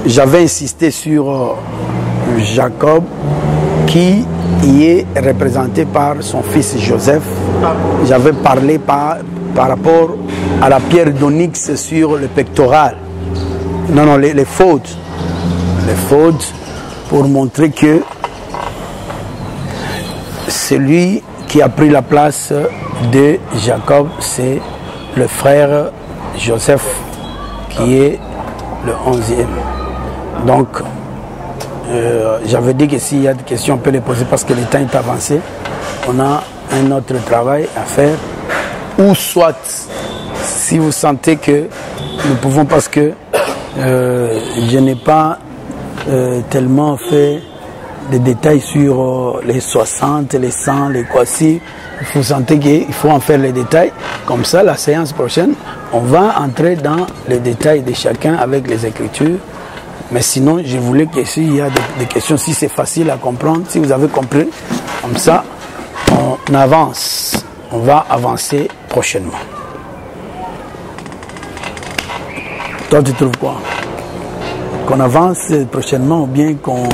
j'avais insisté sur Jacob, qui y est représenté par son fils Joseph. J'avais parlé par rapport à la pierre d'onyx sur le pectoral. Non, les fautes. Les fautes, pour montrer que celui qui a pris la place de Jacob, c'est le frère Joseph, qui est le 11e. Donc, j'avais dit que s'il y a des questions, on peut les poser parce que le temps est avancé. On a un autre travail à faire. Ou soit, si vous sentez que nous pouvons, parce que je n'ai pas tellement fait des détails sur les 60, les 100, les quoi. Si vous sentez qu'il faut en faire les détails, comme ça, la séance prochaine, on va entrer dans les détails de chacun avec les Écritures. Mais sinon, je voulais que s'il y a des questions, si c'est facile à comprendre, si vous avez compris, comme ça, on avance. On va avancer prochainement. Toi, tu trouves quoi? Qu'on avance prochainement ou bien qu'on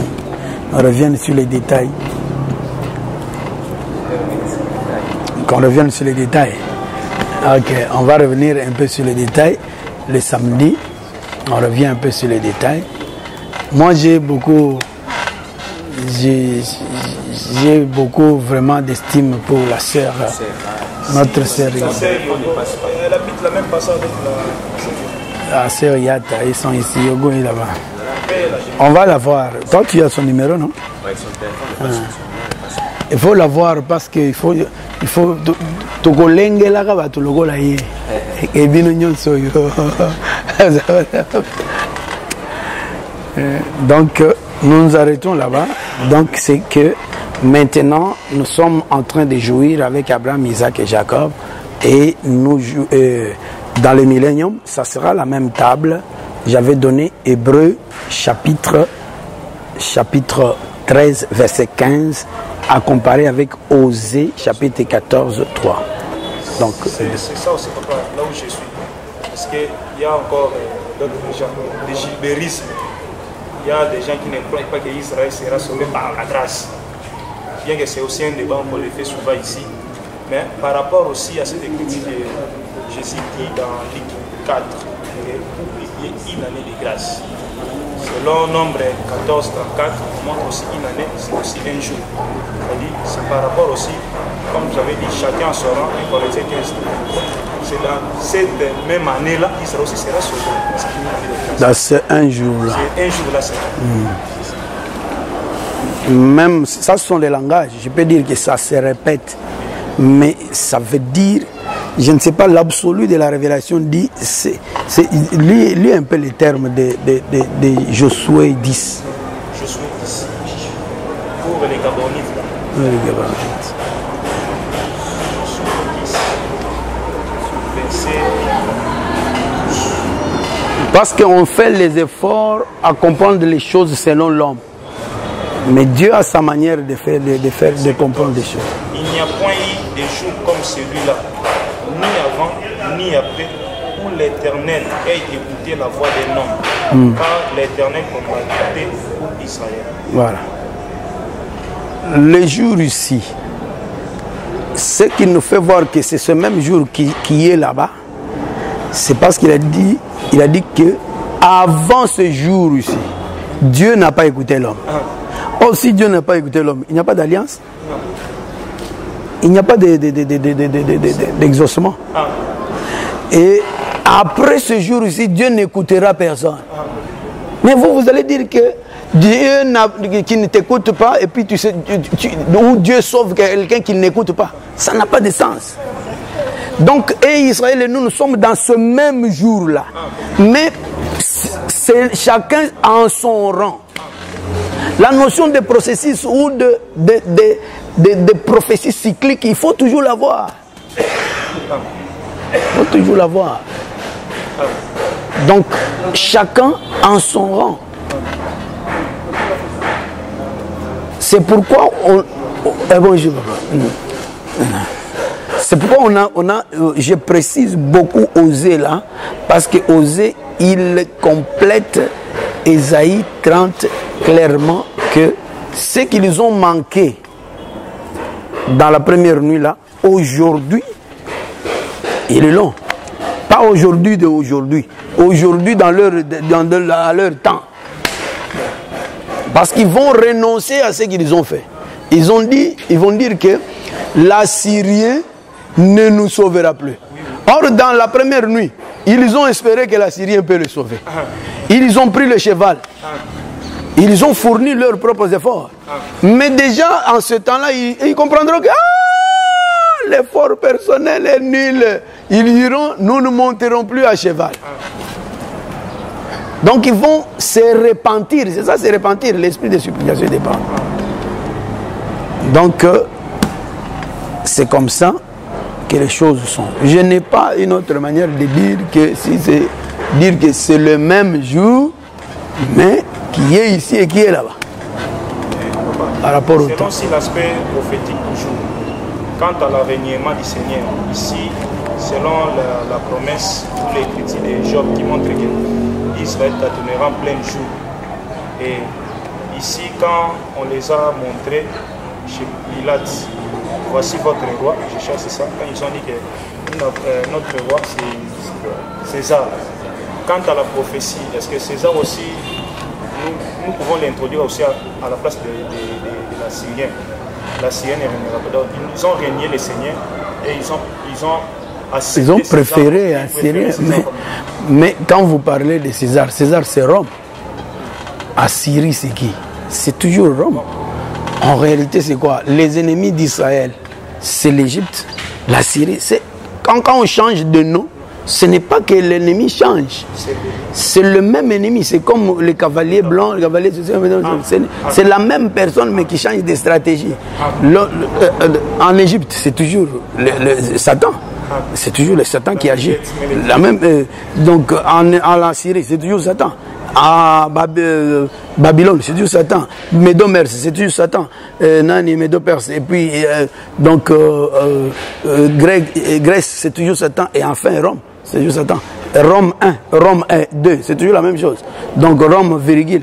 revienne sur les détails? Qu'on revienne sur les détails. Ok, on va revenir un peu sur les détails. Le samedi, on revient un peu sur les détails. Moi, j'ai beaucoup vraiment d'estime pour la sœur, notre sœur. Elle habite la même passage avec la sœur Yata, ils sont ici, Yogo est là-bas. On va la voir. Toi, tu as son numéro, non? Oui, son téléphone. Il faut la voir parce qu'il faut tokolenge la kaba to logo la ye. Et bien nyonso yo. Donc nous nous arrêtons là-bas. Donc c'est que maintenant nous sommes en train de jouir avec Abraham, Isaac et Jacob, et nous dans le millénium, ça sera la même table. J'avais donné Hébreux chapitre 13 verset 15 à comparer avec Osée chapitre 14 3. Donc c'est ça aussi, papa, là où je suis. Parce qu'il y a encore d'autres gens, des gilbérismes. Il y a des gens qui ne croient pas qu'Israël sera sauvé par la grâce. Bien que c'est aussi un débat, on le fait souvent ici. Mais par rapport aussi à cette écriture de Jésus dit dans Luc 4, il y a une année de grâce. Selon Nombre 14, 34, on montre aussi une année, c'est aussi un jour. C'est-à-dire, c'est par rapport aussi, comme j'avais dit, chacun se rend et qu'on était 15 jours. C'est dans cette même année-là, Israël aussi sera sauvé. C'est un jour-là. C'est un jour-là, c'est Même, ça ce sont les langages. Je peux dire que ça se répète. Mais ça veut dire, je ne sais pas, l'absolu de la révélation dit, lis un peu les termes de Josué 10. Josué 10. Pour les Gabonites. Oui, les Gabonites. Parce qu'on fait les efforts à comprendre les choses selon l'homme. Mais Dieu a sa manière de comprendre les choses. Il n'y a point eu de jour comme celui-là, ni avant, ni après, où l'Éternel ait écouté la voix des noms, car l'Éternel combattait pour Israël. Voilà. Le jour ici, ce qui nous fait voir que c'est ce même jour qui est là-bas, c'est parce qu'il a dit que avant ce jour ici, Dieu n'a pas écouté l'homme. Or, si Dieu n'a pas écouté l'homme, il n'y a pas d'alliance. Il n'y a pas d'exaucement. Et après ce jour ici, Dieu n'écoutera personne. Mais vous allez dire que Dieu qui ne t'écoute pas, et puis ou Dieu sauve quelqu'un qui n'écoute pas. Ça n'a pas de sens. Donc, et Israël et nous sommes dans ce même jour-là. Mais c'est chacun en son rang. La notion de processus ou de prophétie cyclique, il faut toujours l'avoir. Il faut toujours l'avoir. Donc, chacun en son rang. C'est pourquoi c'est pourquoi je précise beaucoup Osée là, parce que Osée, il complète Ésaïe 30 clairement que ce qu'ils ont manqué dans la première nuit là, aujourd'hui, ils l'ont. Pas aujourd'hui de aujourd'hui. Aujourd'hui dans leur temps. Parce qu'ils vont renoncer à ce qu'ils ont fait. ils vont dire que l'Assyrien ne nous sauvera plus. Or, dans la première nuit, ils ont espéré que l'Assyrien peut le sauver. Ils ont pris le cheval. Ils ont fourni leurs propres efforts. Mais déjà, en ce temps-là, ils comprendront que l'effort personnel est nul. Ils diront, nous ne monterons plus à cheval. Donc ils vont se repentir. C'est ça, se repentir. L'esprit de supplication dépend. Donc, c'est comme ça que les choses sont. Je n'ai pas une autre manière de dire que si c'est dire que c'est le même jour, mais qui est ici et qui est là-bas. Par rapport au temps. C'est aussi l'aspect prophétique toujours. Quant à l'avènement du Seigneur, ici, selon la promesse ou l'écriture de Job qui montre que Israël t'attendra en plein jour. Et ici, quand on les a montrés chez Pilate, voici votre roi, je cherche ça, quand ils ont dit que notre roi c'est César. Quant à la prophétie, est-ce que César aussi, nous pouvons l'introduire aussi à la place de l'Assyrien? L'Assyrien est vénérable. Ils ont régné les seigneurs et ils ont préféré Assyrien. Mais quand vous parlez de César, César c'est Rome. Assyrie c'est qui? C'est toujours Rome. En réalité c'est quoi? Les ennemis d'Israël, c'est l'Égypte. L'Assyrie, c'est quand on change de nom, ce n'est pas que l'ennemi change. C'est le même ennemi. C'est comme les cavaliers blancs, les cavaliers... C'est la même personne, mais qui change de stratégie. En Égypte, c'est toujours Satan. C'est toujours le Satan qui agit. La même, donc, en Syrie, c'est toujours Satan. À Babylone, c'est toujours Satan. Médo-Perse, c'est toujours Satan. Nani, Médo-Perse. Et puis, donc, Grèce, c'est toujours Satan. Et enfin, Rome, c'est toujours Satan. Rome 1, Rome 1, 2, c'est toujours la même chose. Donc, Rome, virgule.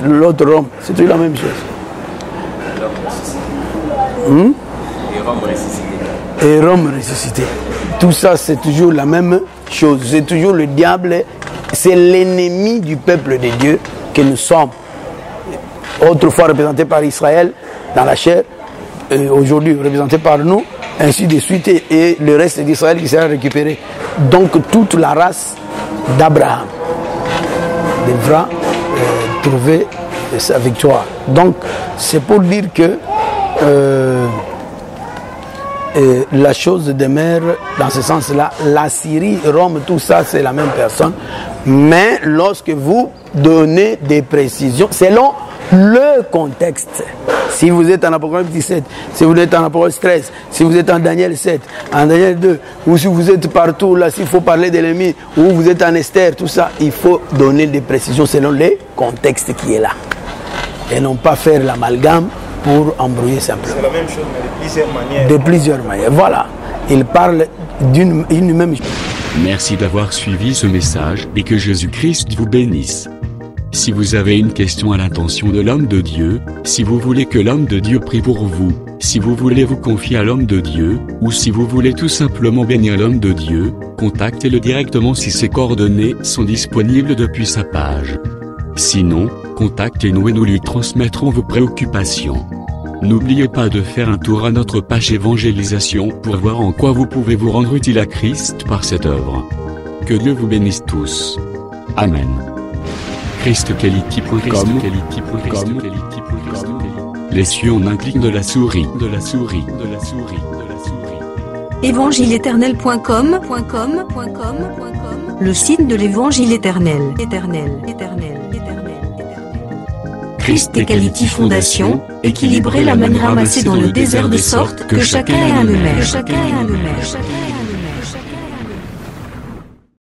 L'autre Rome, c'est toujours la même chose. Et Rome ressuscité. Et Rome ressuscité. Tout ça, c'est toujours la même chose. C'est toujours le diable. C'est l'ennemi du peuple de Dieu que nous sommes. Autrefois représenté par Israël dans la chair, aujourd'hui représenté par nous, ainsi de suite, et le reste d'Israël qui sera récupéré. Donc toute la race d'Abraham devra trouver sa victoire. Donc c'est pour dire que la chose demeure dans ce sens-là. La Syrie, Rome, tout ça, c'est la même personne. Mais lorsque vous donnez des précisions, selon le contexte, si vous êtes en Apocalypse 17, si vous êtes en Apocalypse 13, si vous êtes en Daniel 7, en Daniel 2, ou si vous êtes partout, là, s'il faut parler de l'ennemi, ou vous êtes en Esther, tout ça, il faut donner des précisions selon le contexte qui est là. Et non pas faire l'amalgame pour embrouiller simplement. C'est la même chose, mais de plusieurs manières. De plusieurs manières. Voilà. Il parle d'une même chose. Merci d'avoir suivi ce message et que Jésus-Christ vous bénisse. Si vous avez une question à l'intention de l'homme de Dieu, si vous voulez que l'homme de Dieu prie pour vous, si vous voulez vous confier à l'homme de Dieu, ou si vous voulez tout simplement bénir l'homme de Dieu, contactez-le directement si ses coordonnées sont disponibles depuis sa page. Sinon, contactez-nous et nous lui transmettrons vos préoccupations. N'oubliez pas de faire un tour à notre page évangélisation pour voir en quoi vous pouvez vous rendre utile à Christ par cette œuvre. Que Dieu vous bénisse tous. Amen. ChristQuality.com. Les cieux en un clic de la souris. Évangile-éternel.com. Le site de l'Évangile éternel. ChristQuality Fondation, équilibrer la manne ramassée dans le désert de sorte que chacun ait un le même.